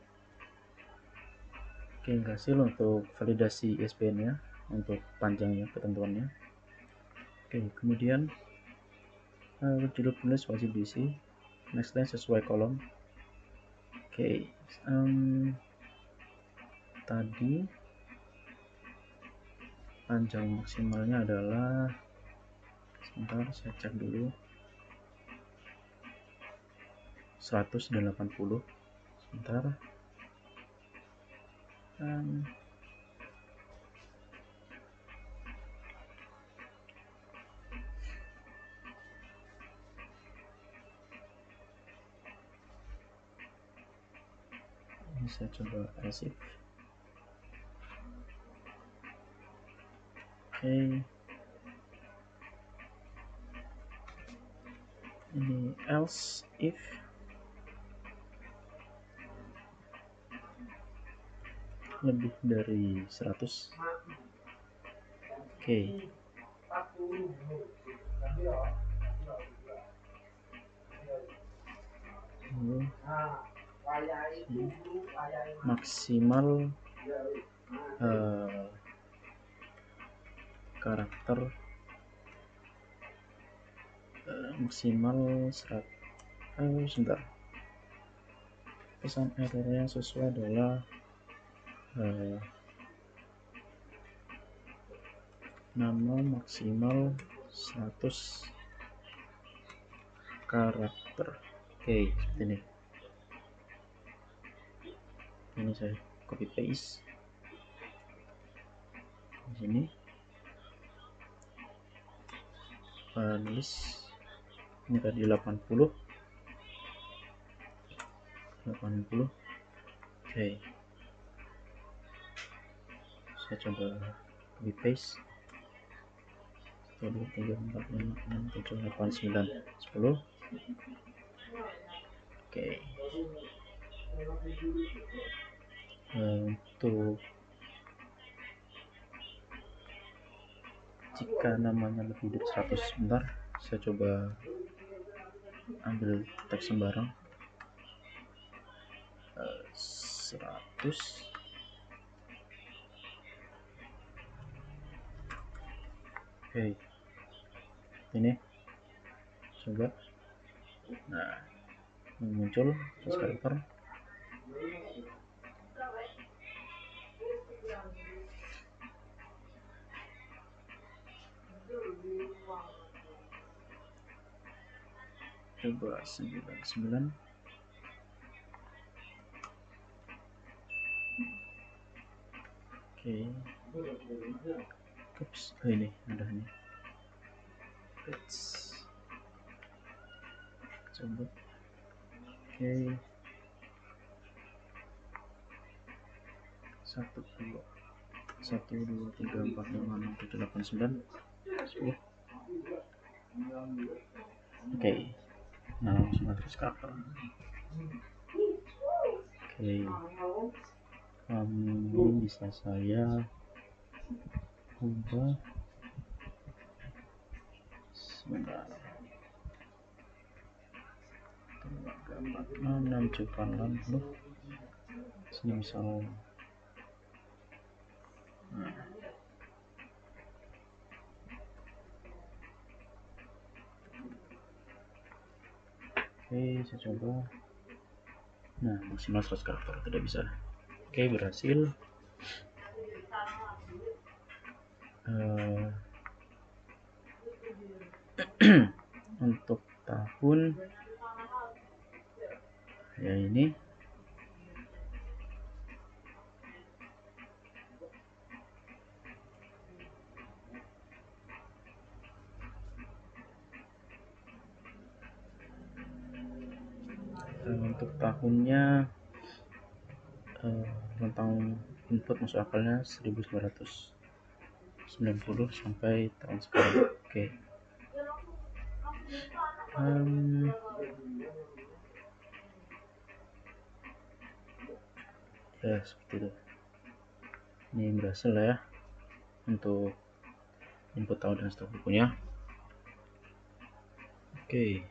Oke, berhasil untuk validasi ISBN-nya, untuk panjangnya ketentuannya. Oke, kemudian judul penulis wajib diisi. Next line sesuai kolom. Oke, tadi panjang maksimalnya adalah, sebentar saya cek dulu, 180. Sebentar. Ini saya coba asif. Oke. Ini else if lebih dari 100. Oke. Maksimal karakter maksimal 100. Sebentar. Pesan errornya sesuai adalah nama maksimal 100 karakter. Oke, seperti ini. Ini saya copy paste di sini. Nulis ini tadi 80. Oke, saya coba copy paste. 1, 2, 3, 4, 5, 6, 7, 8, 9, 10. Oke. Untuk jika namanya lebih dari 100, sebentar saya coba ambil teks sembarang. 100. Oke, ini coba. Nah, muncul terus karakter. Coba 99. Oke. Oops, ini ada ini. Coba. Oke. 1, 2, 3, 4, 5, 6, 7, 8, 9, 10. Oke. Nah, langsung terus karakter. Oke. Ini bisa saya ubah. Sebentar. mana menunjukkan loh sini misal. Nah. Oke, saya coba. Nah, maksimal 100 karakter tidak bisa. Oke, berhasil. Untuk tahun ya ini untuk tahunnya tentang input masuk akalnya 1990 sampai tahun sekarang. Oke. Ya seperti itu. Ini berhasil ya untuk input tahun dan stok bukunya. Oke.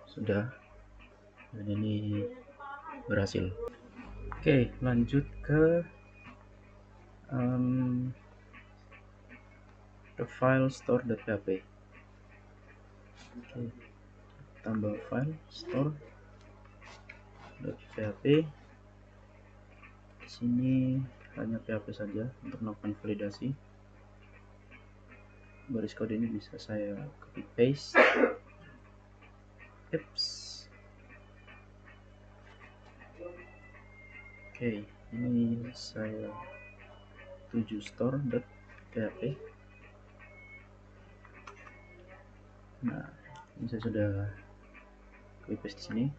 Sudah. Dan ini berhasil. Oke, lanjut ke the file store.php. Oke, tambah file store.php. Di sini hanya PHP saja untuk melakukan validasi. Baris kode ini bisa saya copy paste. Oke, ini saya tuju store.php. Nah, ini saya sudah copy paste di sini.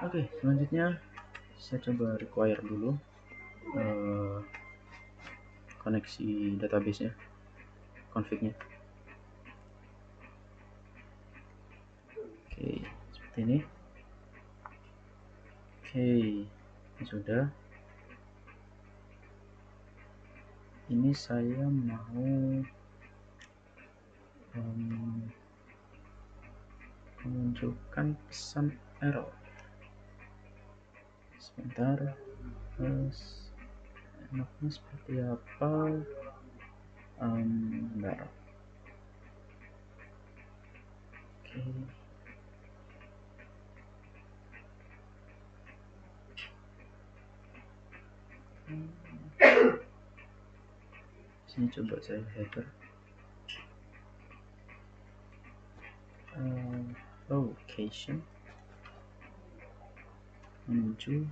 Oke, selanjutnya saya coba require dulu koneksi database nya, config-nya. Oke, seperti ini. Oke, ini sudah. Ini saya mau menunjukkan pesan error. Sebentar, enaknya seperti apa? Bentar. Oke. Sini coba saya header. Location menuju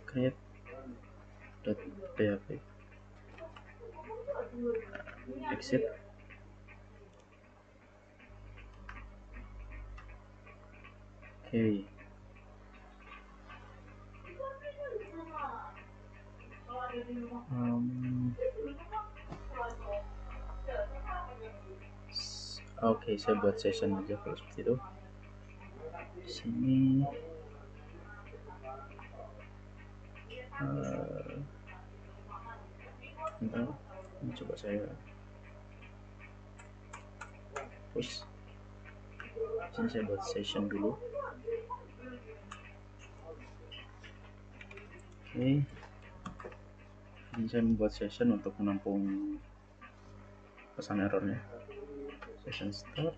create.php, exit. Oke. Oke, saya buat session aja kalau seperti itu. Di sini ini coba saya push. Di sini saya buat session dulu. Oke. Ini saya membuat session untuk menampung pesan errornya. Session start.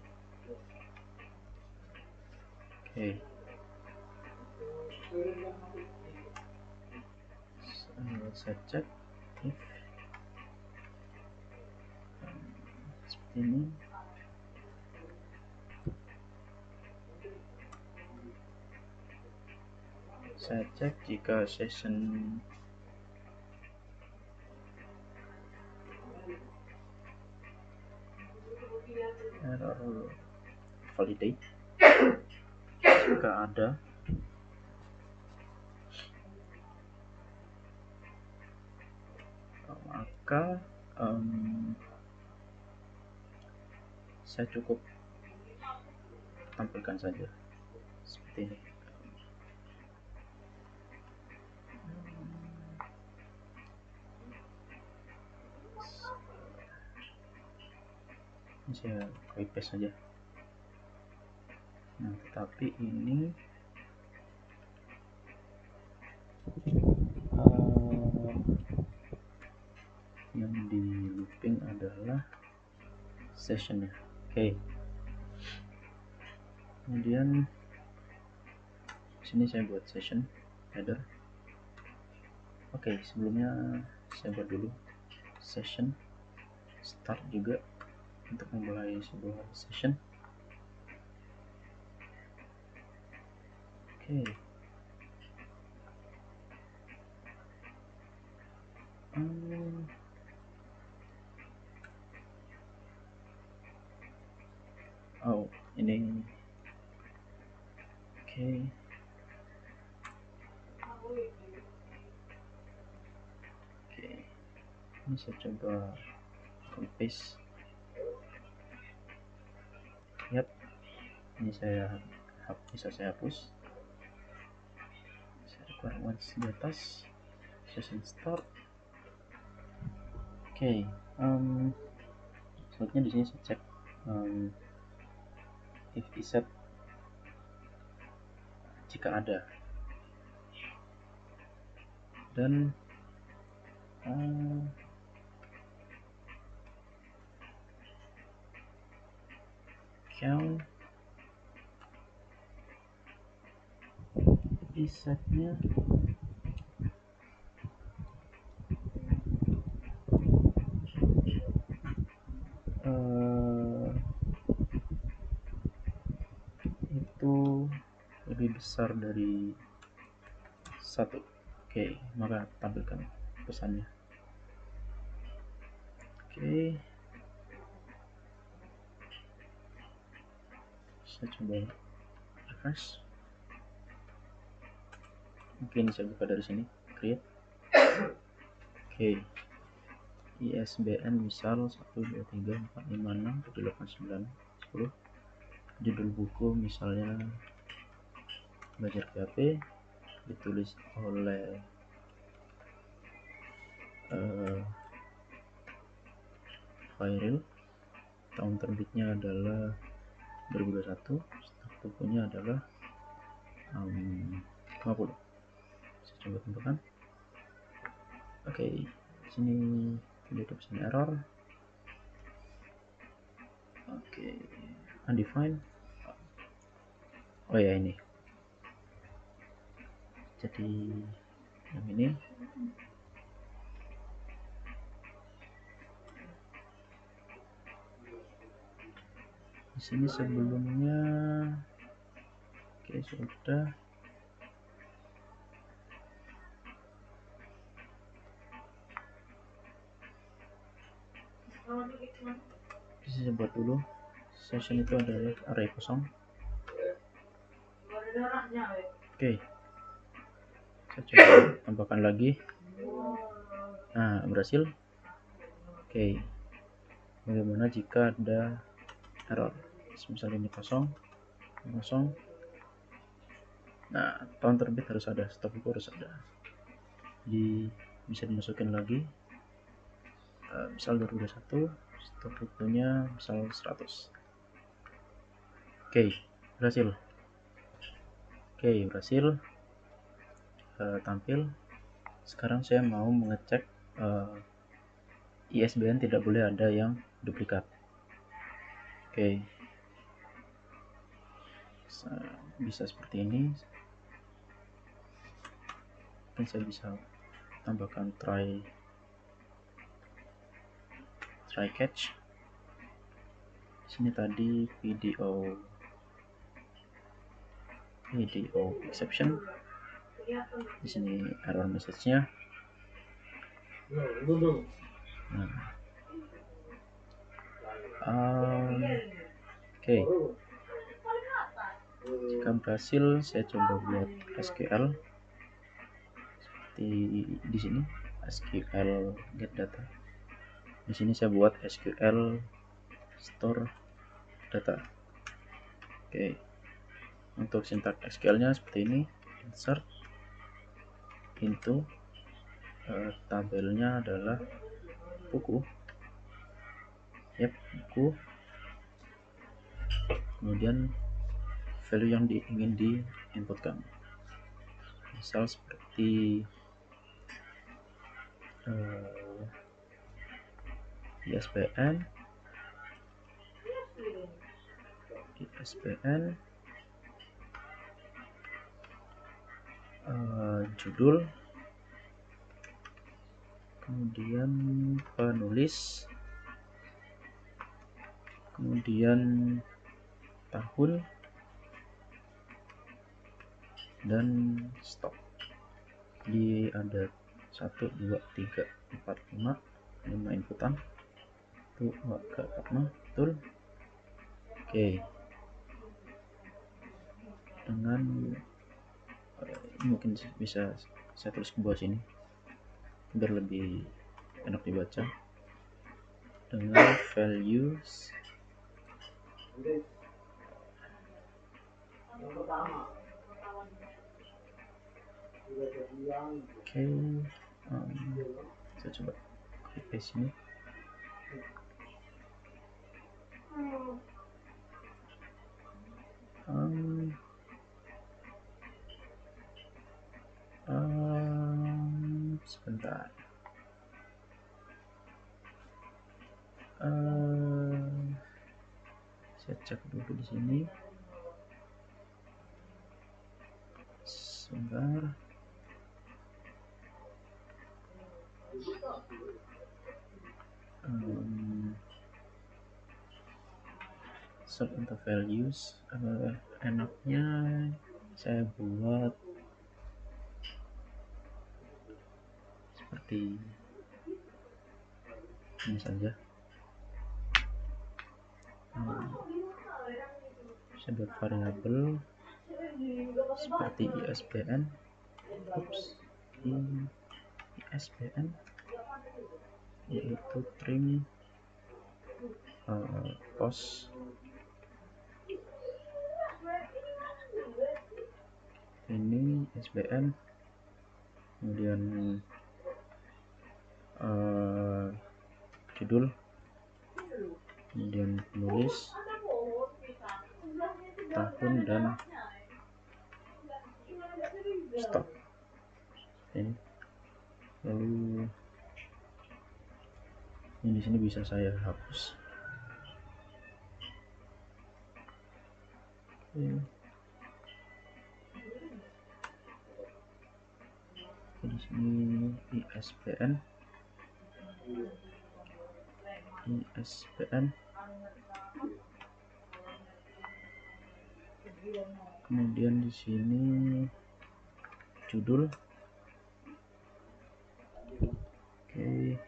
Oke. Saya cek if seperti ini. Saya cek jika session error validate, jika ada maka saya cukup tampilkan saja seperti ini. Ini saya copy paste saja. Nah, tetapi ini yang di looping adalah sessionnya. Oke. Kemudian sini saya buat session header. Oke, sebelumnya saya buat dulu session start juga untuk memulai sebuah session. Oke. Oh, ini oke. Oke, ini saya coba copy paste. Yap, ini bisa saya hapus. Saya requirements di atas session start. Oke, selanjutnya di sini saya cek if iset jika ada, dan count isetnya itu lebih besar dari 1. Oke, maka tampilkan pesannya. Oke, saya coba refresh. Mungkin saya buka dari sini, create. Oke, ISBN misal 12345678910. Judul buku misalnya belajar PHP, ditulis oleh Khairil. Tahun terbitnya adalah 2021. Stok bukunya adalah 50. Saya coba tambahkan. Oke, sini tidak ada pesan error. Oke, undefined. Oh ya, ini. Jadi yang ini. Di sini sebelumnya, oke, sudah. Bisa saya buat dulu. Session itu adalah array kosong. Oke, saya coba tambahkan lagi. Nah, berhasil. Oke, bagaimana jika ada error? Misalnya ini kosong. Nah, tahun terbit harus ada, stok buku harus ada. Jadi bisa dimasukin lagi. Misal 2021, stok bukunya misal 100. Oke, berhasil. Tampil. Sekarang saya mau mengecek ISBN tidak boleh ada yang duplikat. Oke, bisa seperti ini. Dan saya bisa tambahkan try catch. Sini tadi video exception. Di sini error message-nya. Oke. Jika berhasil, saya coba buat SQL seperti di sini, SQL get data. Di sini saya buat SQL store data. Oke. Untuk sintak SQL-nya seperti ini, insert into, tabelnya adalah buku. Buku. kemudian value yang ingin diinputkan, misal seperti ISBN, judul, kemudian penulis, kemudian tahun, dan stop. Jadi ada 1, 2, 3, 4, 5 inputan. Tuh, ke 4, betul. Oke. Dengan mungkin bisa saya tulis ke bawah sini biar lebih enak dibaca. Dengan values oke, saya coba klik di sini. Sebentar. Saya cek dulu di sini. Sebentar. Sort into values. Enaknya saya buat seperti ini saja. Saya buat variabel seperti ISBN. ISBN yaitu trim pos ini ISBN, kemudian judul, kemudian penulis, tahun, dan stop. Ini lalu ini di sini bisa saya hapus. Di sini ISBN, kemudian di sini judul, oke,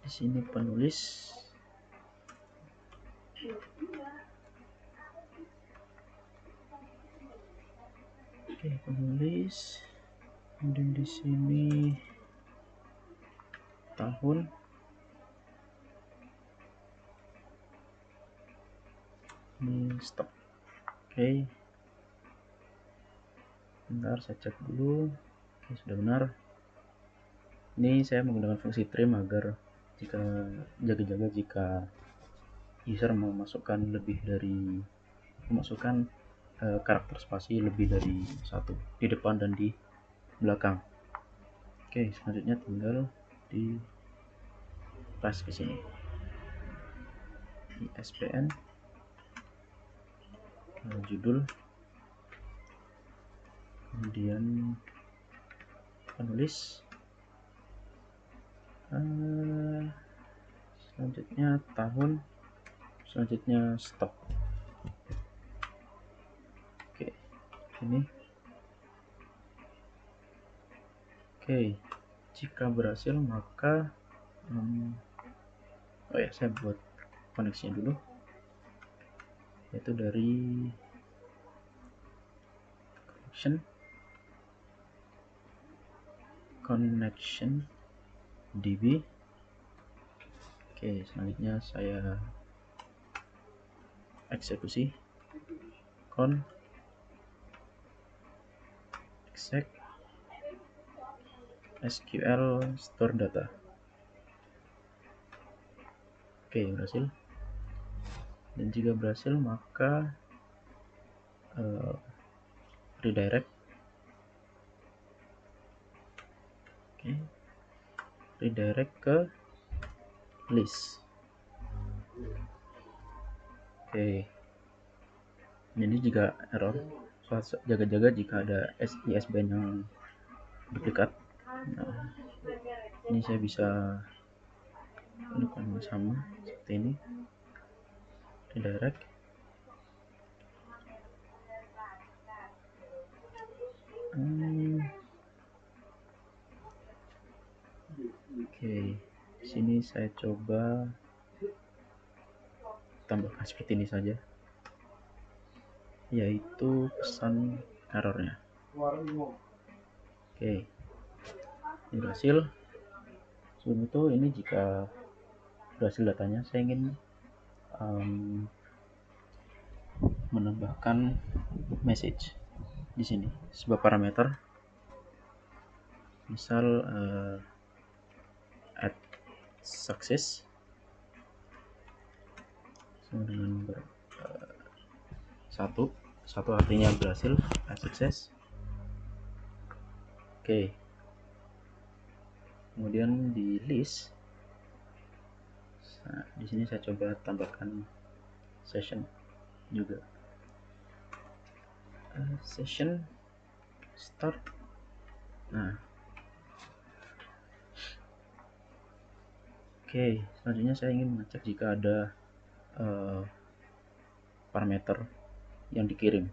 di sini penulis, oke, penulis, kemudian di sini tahun, ini stop. Oke, bentar saya cek dulu. Oke, sudah benar. Ini saya menggunakan fungsi trim agar jika jaga-jaga jika user memasukkan karakter spasi lebih dari satu di depan dan di belakang. Oke, selanjutnya tinggal di paste ke sini. ISBN, judul, kemudian penulis, selanjutnya tahun, selanjutnya stop. Oke, ini. Oke, jika berhasil maka saya buat koneksinya dulu, yaitu dari connection db. Oke, selanjutnya saya eksekusi exec SQL store data. Oke, berhasil. dan jika berhasil maka redirect. Redirect ke list. Jadi jika error, jaga-jaga jika ada ISBN yang duplikat. Nah, ini saya bisa lakukan sama seperti ini, redirect. Di sini saya coba tambahkan seperti ini saja, yaitu pesan errornya. Ini berhasil. Sebelum itu, ini jika berhasil datanya, saya ingin menambahkan message di sini, sebuah parameter, misal add success sama dengan satu artinya berhasil, add success. Kemudian di list, nah, di sini saya coba tambahkan session juga, session start. Nah, selanjutnya saya ingin mengecek jika ada parameter yang dikirim.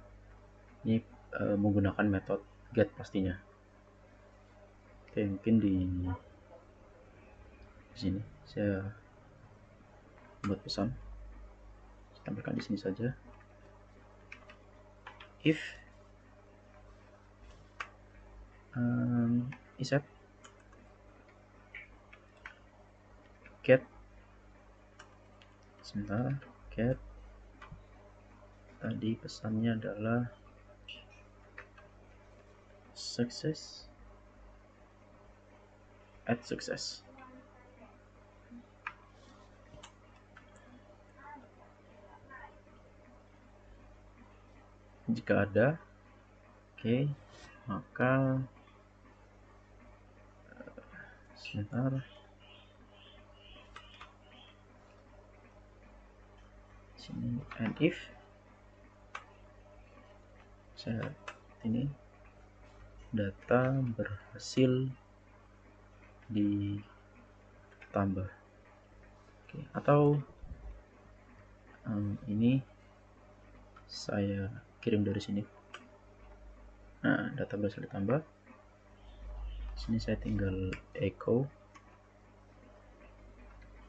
Ini menggunakan metode get pastinya. Mungkin di sini saya buat pesan, saya tambahkan di sini saja. If set get, get tadi pesannya adalah success, add success. Jika ada, maka sini, and if saya ini data berhasil ditambah, atau ini saya kirim dari sini. Nah, data berhasil ditambah. Sini saya tinggal echo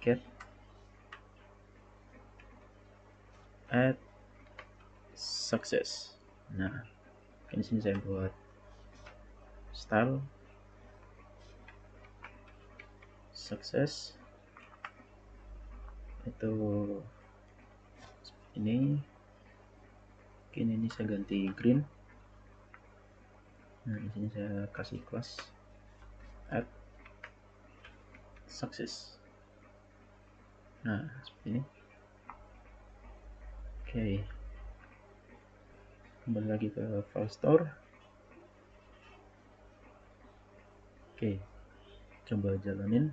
get add success. Nah, ini sini saya buat style success itu ini. Ini saya ganti green. Nah, di sini saya kasih kelas add success. Nah, seperti ini. Kembali lagi ke file store. Coba jalanin.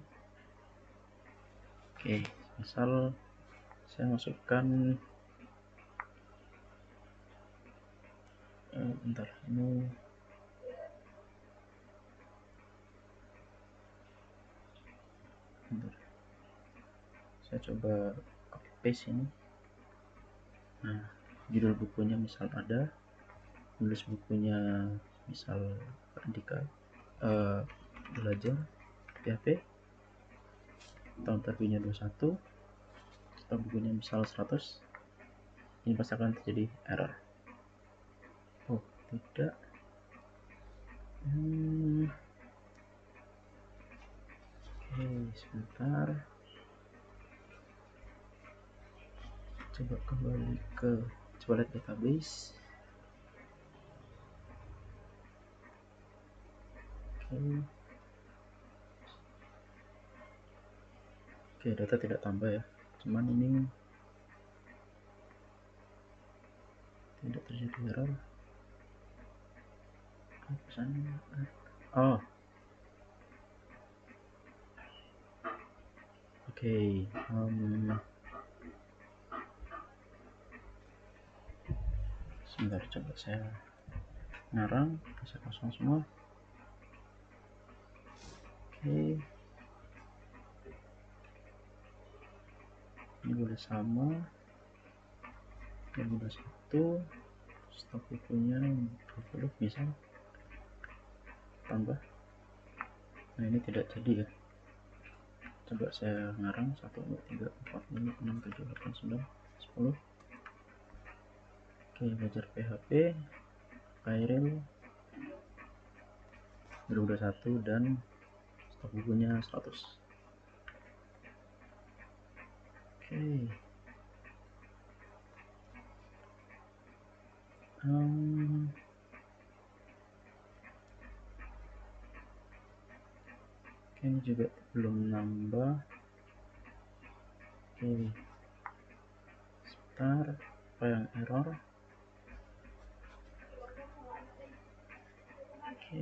Misal saya masukkan ini saya coba copy paste ini. Nah, judul bukunya misal ada, tulis bukunya misal Andika belajar PHP, tahun terbitnya 21, atau bukunya misal 100, ini pasti akan terjadi error. Tidak. Sebentar, coba kembali ke lihat database. Data tidak tambah ya, cuman ini jadi error. Oh, oke. Sebentar, coba saya ngarang, bisa kosong semua. Oke, ini boleh sama, ini boleh satu, stok bukunya 20 misal, tambah. Nah, ini tidak jadi ya. Coba saya ngarang 1, 2, 3, 4, 5, 6, 7, 8, 9, 10. Oke, belajar PHP Kairil 2021 dan stok bukunya 100. Oke. Ini juga belum nambah. Oke, sebentar, apa yang error? Oke,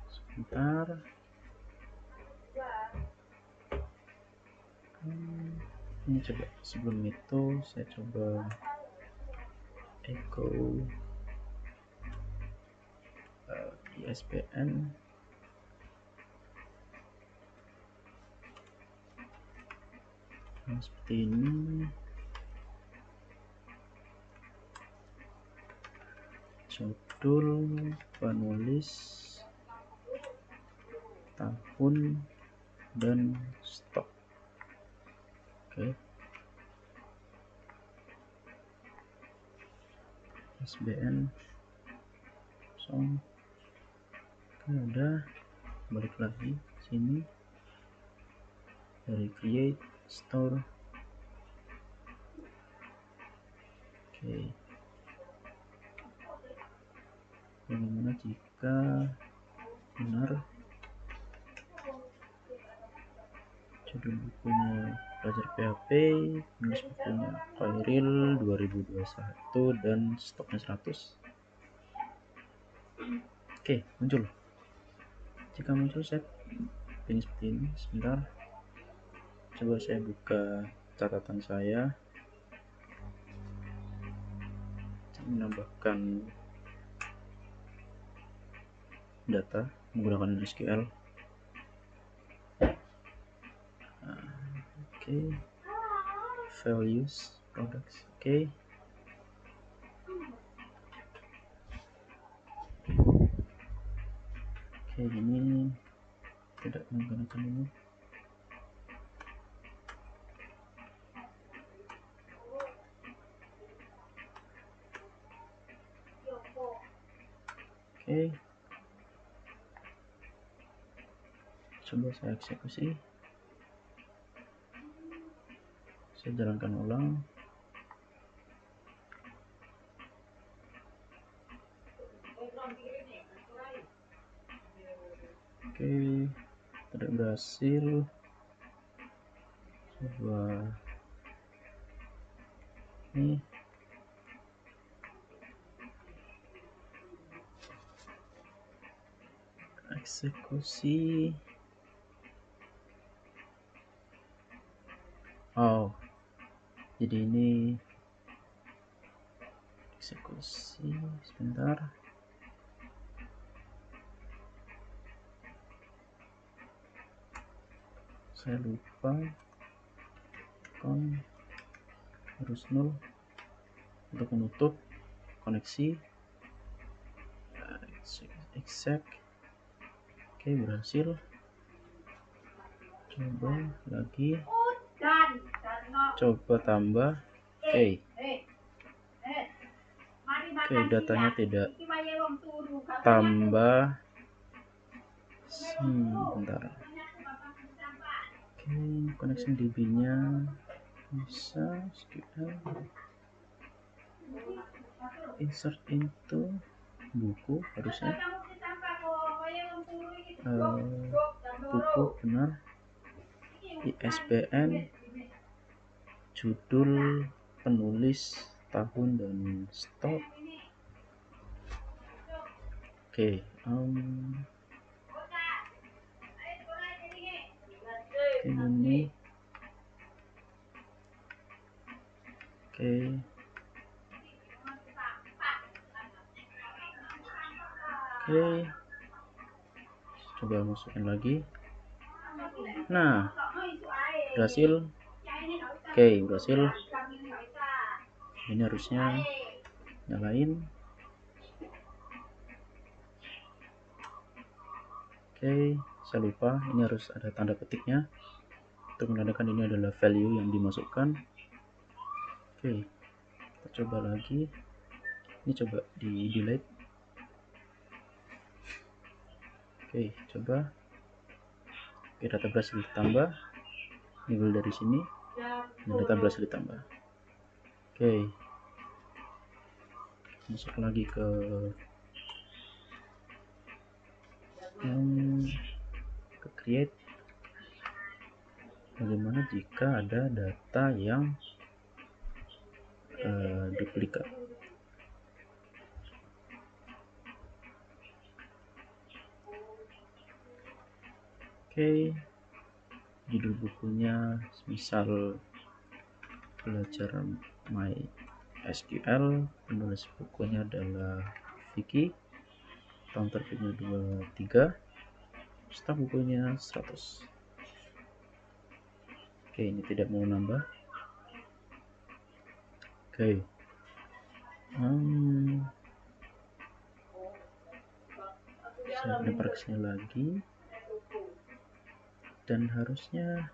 sebentar. Ini coba sebelum itu saya coba echo ISBN. Nah, seperti ini. Judul, penulis, tahun, dan stok. Oke. ISBN kosong. Oke, udah. Balik lagi sini dari create store. Oke, bagaimana jika benar judul bukunya belajar PHP, penulis bukunya Kairil 2021 dan stoknya 100. Oke, muncul. Jika muncul saya pilih seperti ini. Sebentar, coba saya buka catatan saya, menambahkan data menggunakan SQL. Oke, values products. Oke, ini tidak menggunakan ini. Oke, coba saya eksekusi, saya jalankan ulang. Oke, tidak berhasil. Coba ini, eksekusi. Oh, jadi ini eksekusi. Sebentar, saya lupa harus 0 untuk menutup koneksi. Exec. Oke, berhasil. Coba lagi, coba tambah. Oke, datanya tidak tambah. Bentar. Oke, connection DB nya bisa SQL. insert into buku harusnya buku benar, ISBN, judul, penulis, tahun, dan stok. Oke, ini oke, coba masukin lagi. Nah, berhasil. Berhasil. Ini harusnya nyalain. Saya lupa, ini harus ada tanda petiknya untuk menandakan ini adalah value yang dimasukkan. Kita coba lagi. Ini coba di delete. Coba. Data berhasil ditambah. Nilai dari sini. Data berhasil ditambah. Masuk lagi ke create. Bagaimana jika ada data yang duplikat? Judul bukunya misal belajar MySQL, penulis bukunya adalah Vicky, tahun terbitnya 23, stok bukunya 100. Ini tidak mau nambah. Saya lempar ke sini lagi, dan harusnya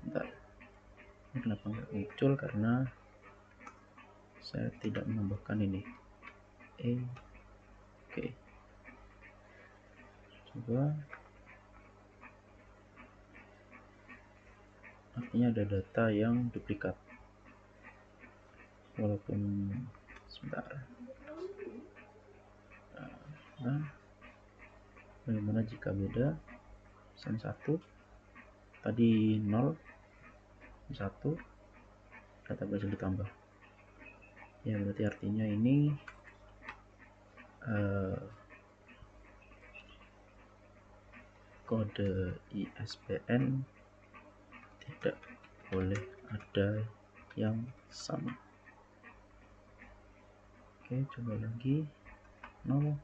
bentar. Ini kenapa nggak muncul? Karena saya tidak menambahkan ini. Coba. Artinya ada data yang duplikat. Walaupun sebentar. Bagaimana jika beda? 1 tadi 0, 1, data berhasil ditambah. Ya, berarti artinya ini kode ISBN tidak boleh ada yang sama. Coba lagi. 0.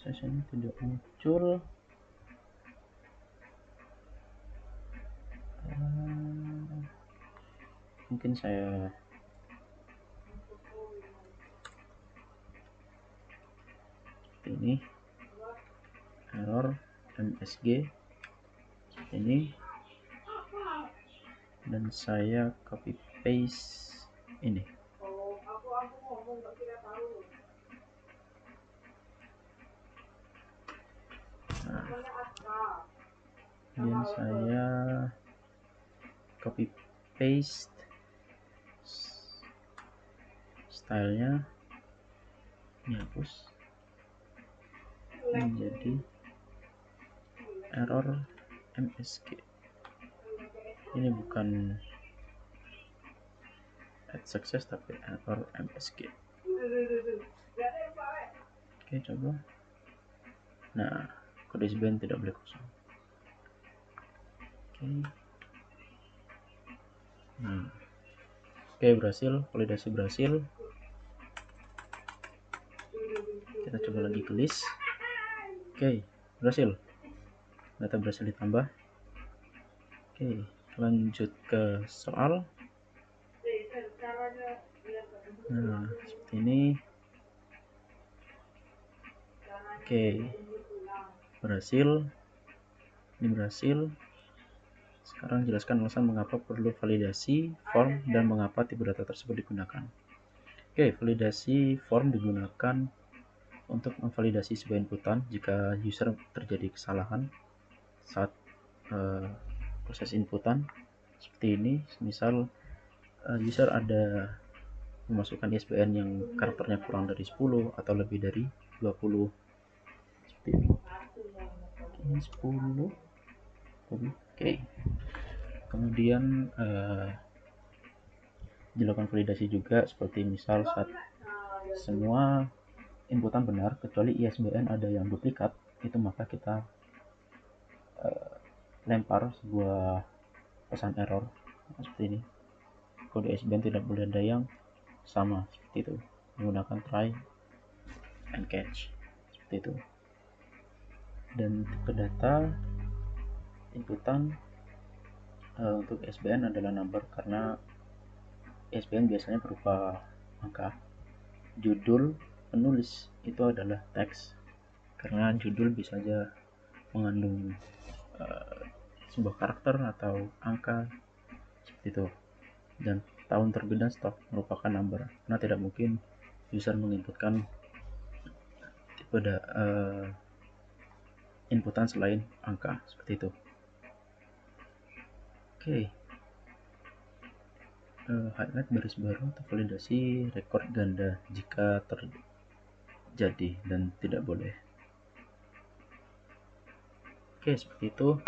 Sessionnya tidak muncul. Mungkin saya ini error MSG ini, dan saya copy paste ini. Dan saya copy paste stylenya, ini hapus, menjadi error MSG. Ini bukan add success tapi error MSG. Coba. Nah, kode ISBN tidak boleh kosong. Berhasil, validasi berhasil. Kita coba lagi ke list. Berhasil. Data berhasil ditambah. Lanjut ke soal. Nah, seperti ini. Berhasil. Ini berhasil. Sekarang jelaskan alasan mengapa perlu validasi form dan mengapa tipe data tersebut digunakan. Validasi form digunakan untuk memvalidasi sebuah inputan jika user terjadi kesalahan saat proses inputan seperti ini. Misal user ada memasukkan ISBN yang karakternya kurang dari 10 atau lebih dari 20 seperti ini. Ini 10. Oke. Kemudian dilakukan validasi juga, seperti misal saat semua inputan benar kecuali ISBN ada yang duplikat, itu maka kita lempar sebuah pesan error seperti ini. Kode ISBN tidak boleh ada yang sama, seperti itu, menggunakan try and catch seperti itu. Dan ke data inputan untuk ISBN adalah number, karena ISBN biasanya berupa angka. Judul penulis itu adalah teks, karena judul bisa saja mengandung sebuah karakter atau angka seperti itu. Dan tahun terbit dan stok merupakan number, karena tidak mungkin user menginputkan tipe inputan selain angka seperti itu. Oke. Highlight baris baru untuk validasi record ganda jika terjadi dan tidak boleh. Oke, seperti itu.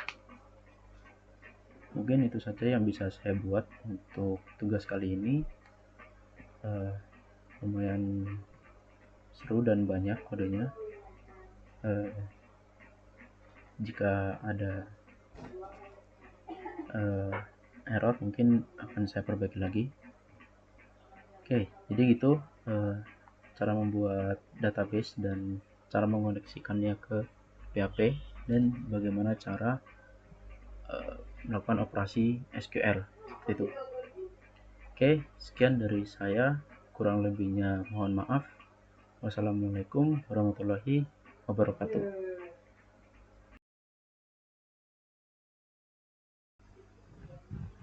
Mungkin itu saja yang bisa saya buat untuk tugas kali ini. Lumayan seru dan banyak kodenya. Jika ada error mungkin akan saya perbaiki lagi. Oke, jadi gitu cara membuat database dan cara mengoneksikannya ke PHP, dan bagaimana cara melakukan operasi SQL itu. Oke, sekian dari saya, kurang lebihnya mohon maaf. Wassalamualaikum warahmatullahi wabarakatuh.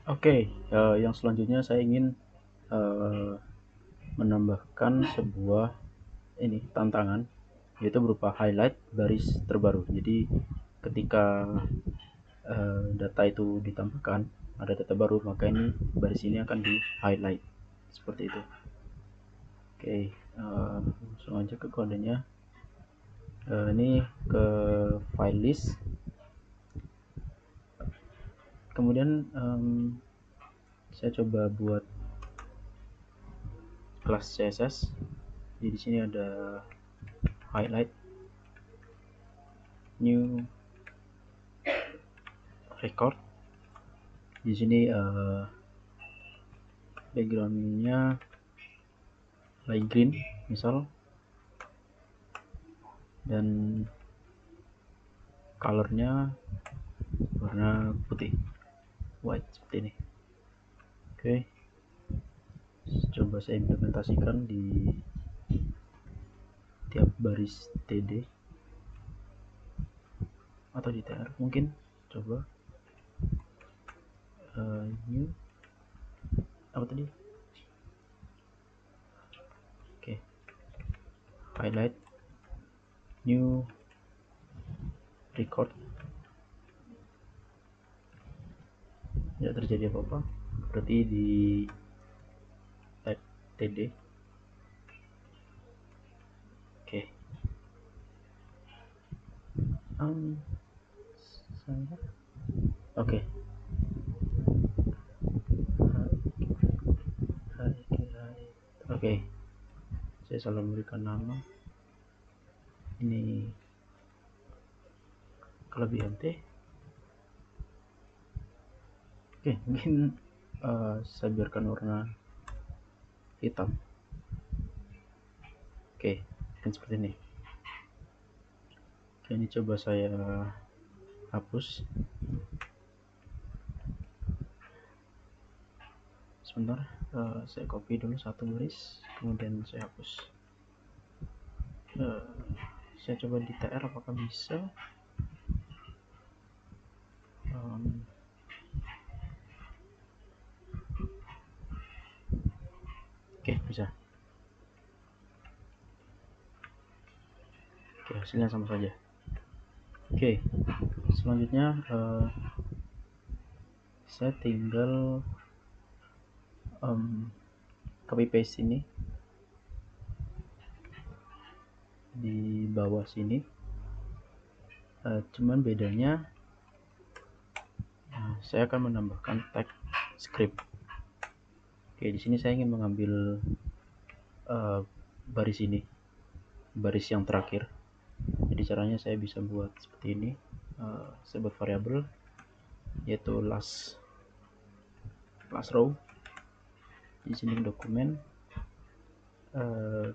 Oke, yang selanjutnya saya ingin menambahkan sebuah tantangan, yaitu berupa highlight baris terbaru. Jadi ketika data itu ditambahkan, ada data baru, maka ini baris ini akan di highlight seperti itu. Oke, langsung aja ke kodenya. Ini ke file list, kemudian saya coba buat kelas CSS. Jadi di sini ada highlight, new record. Di sini backgroundnya light green misal, dan colornya warna putih, white seperti ini. Oke, coba saya implementasikan di tiap baris TD atau di TR mungkin. Coba new apa tadi? Oke, highlight, new record. Tidak terjadi apa-apa, berarti di type TD. Oke, oke. Oke, saya salah memberikan nama. Ini kelebihan T. Oke, mungkin saya biarkan warna hitam. Oke, dan seperti ini. Oke, ini coba saya hapus. Sebentar, saya copy dulu satu baris, kemudian saya hapus. Saya coba di TR apakah bisa. Oke, bisa. Oke, hasilnya sama saja. Oke, selanjutnya saya tinggal copy paste ini di bawah sini. Cuman bedanya saya akan menambahkan tag script. Oke, di sini saya ingin mengambil baris ini, baris yang terakhir. Jadi caranya saya bisa buat seperti ini. Saya buat variabel yaitu last row. Di sini dokumen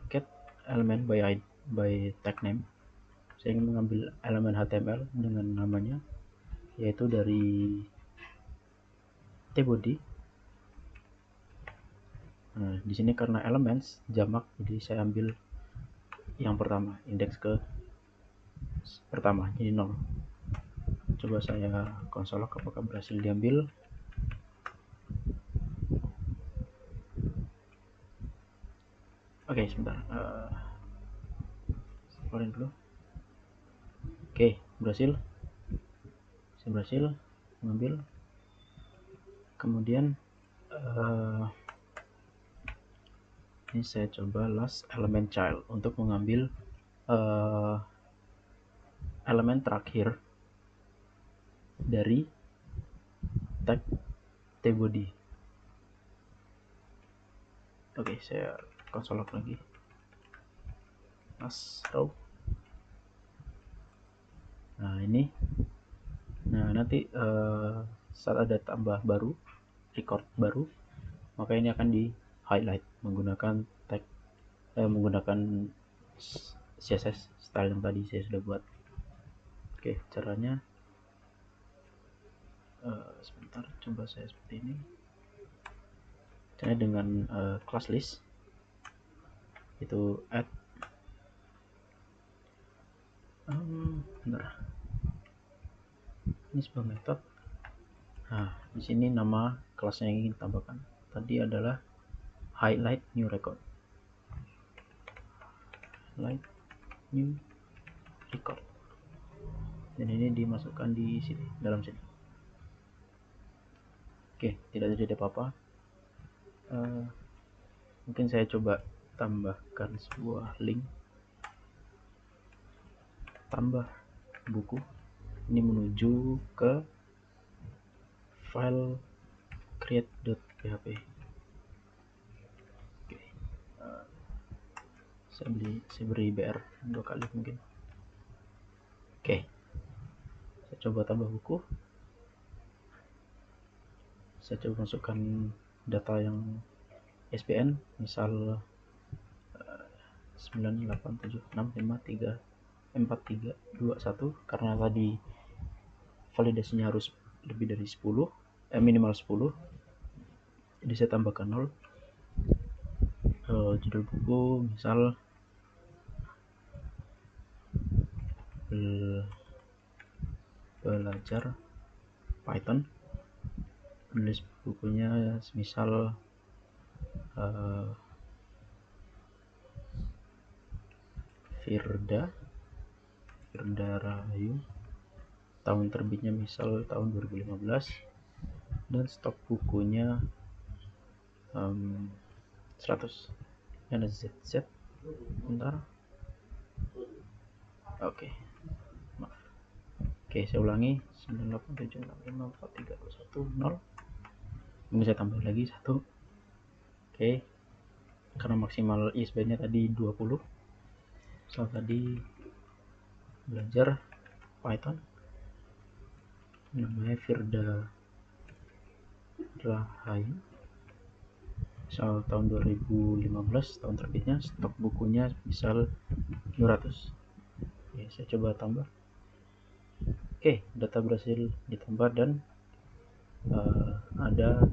get element by tag name. Saya ingin mengambil elemen HTML dengan namanya, yaitu dari tbody. Nah, di sini karena elements jamak, jadi saya ambil yang pertama, indeks ke pertama, jadi 0. Coba saya konsol log apakah berhasil diambil. Oke, sebentar. Keluarin dulu. Oke, berhasil. Saya berhasil mengambil. Kemudian ini saya coba last element child untuk mengambil elemen terakhir dari tag tbody. Oke, saya konsol log lagi. Last row. Nah, ini. Nah, nanti saat ada tambah baru, record baru, maka ini akan di highlight menggunakan tag menggunakan CSS style yang tadi saya sudah buat. Oke, caranya sebentar, coba saya seperti ini. Caranya dengan class list, itu add bentar. Ini sebuah metode. Nah, di sini nama kelasnya yang ingin ditambahkan tadi adalah highlight new record. Highlight new record. Dan ini dimasukkan di sini, dalam sini. Oke, tidak terjadi apa-apa. Mungkin saya coba tambahkan sebuah link, tambah buku. Ini menuju ke file create.php. Oke. Saya beri br 2 kali mungkin. Oke, saya coba tambah buku. Saya coba masukkan data yang SPN, misal 98765434321, karena tadi validasinya harus lebih dari 10, minimal 10, jadi saya tambahkan 0. Judul buku misal belajar Python. Penulis bukunya misal Firda Rahayu. Tahun terbitnya misal tahun 2015, dan stok bukunya 100. Ini ada ZZ. Bentar. Oke. Maaf. Oke, saya ulangi. 987654321. Ini saya tambah lagi 1. Oke. Karena maksimal ISBN-nya tadi 20. So tadi belajar Python. Namanya Firda Rahayu. Misal tahun 2015, tahun terbitnya, stok bukunya misal 200. Oke, saya coba tambah. Oke, data berhasil ditambah dan ada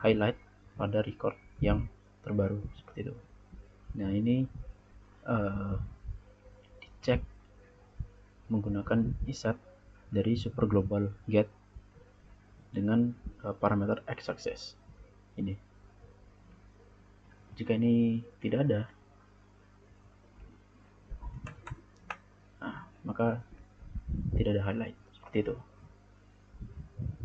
highlight pada record yang terbaru seperti itu. Nah, ini dicek menggunakan isat dari super global get dengan parameter x-axis ini. Jika ini tidak ada, maka tidak ada highlight, seperti itu.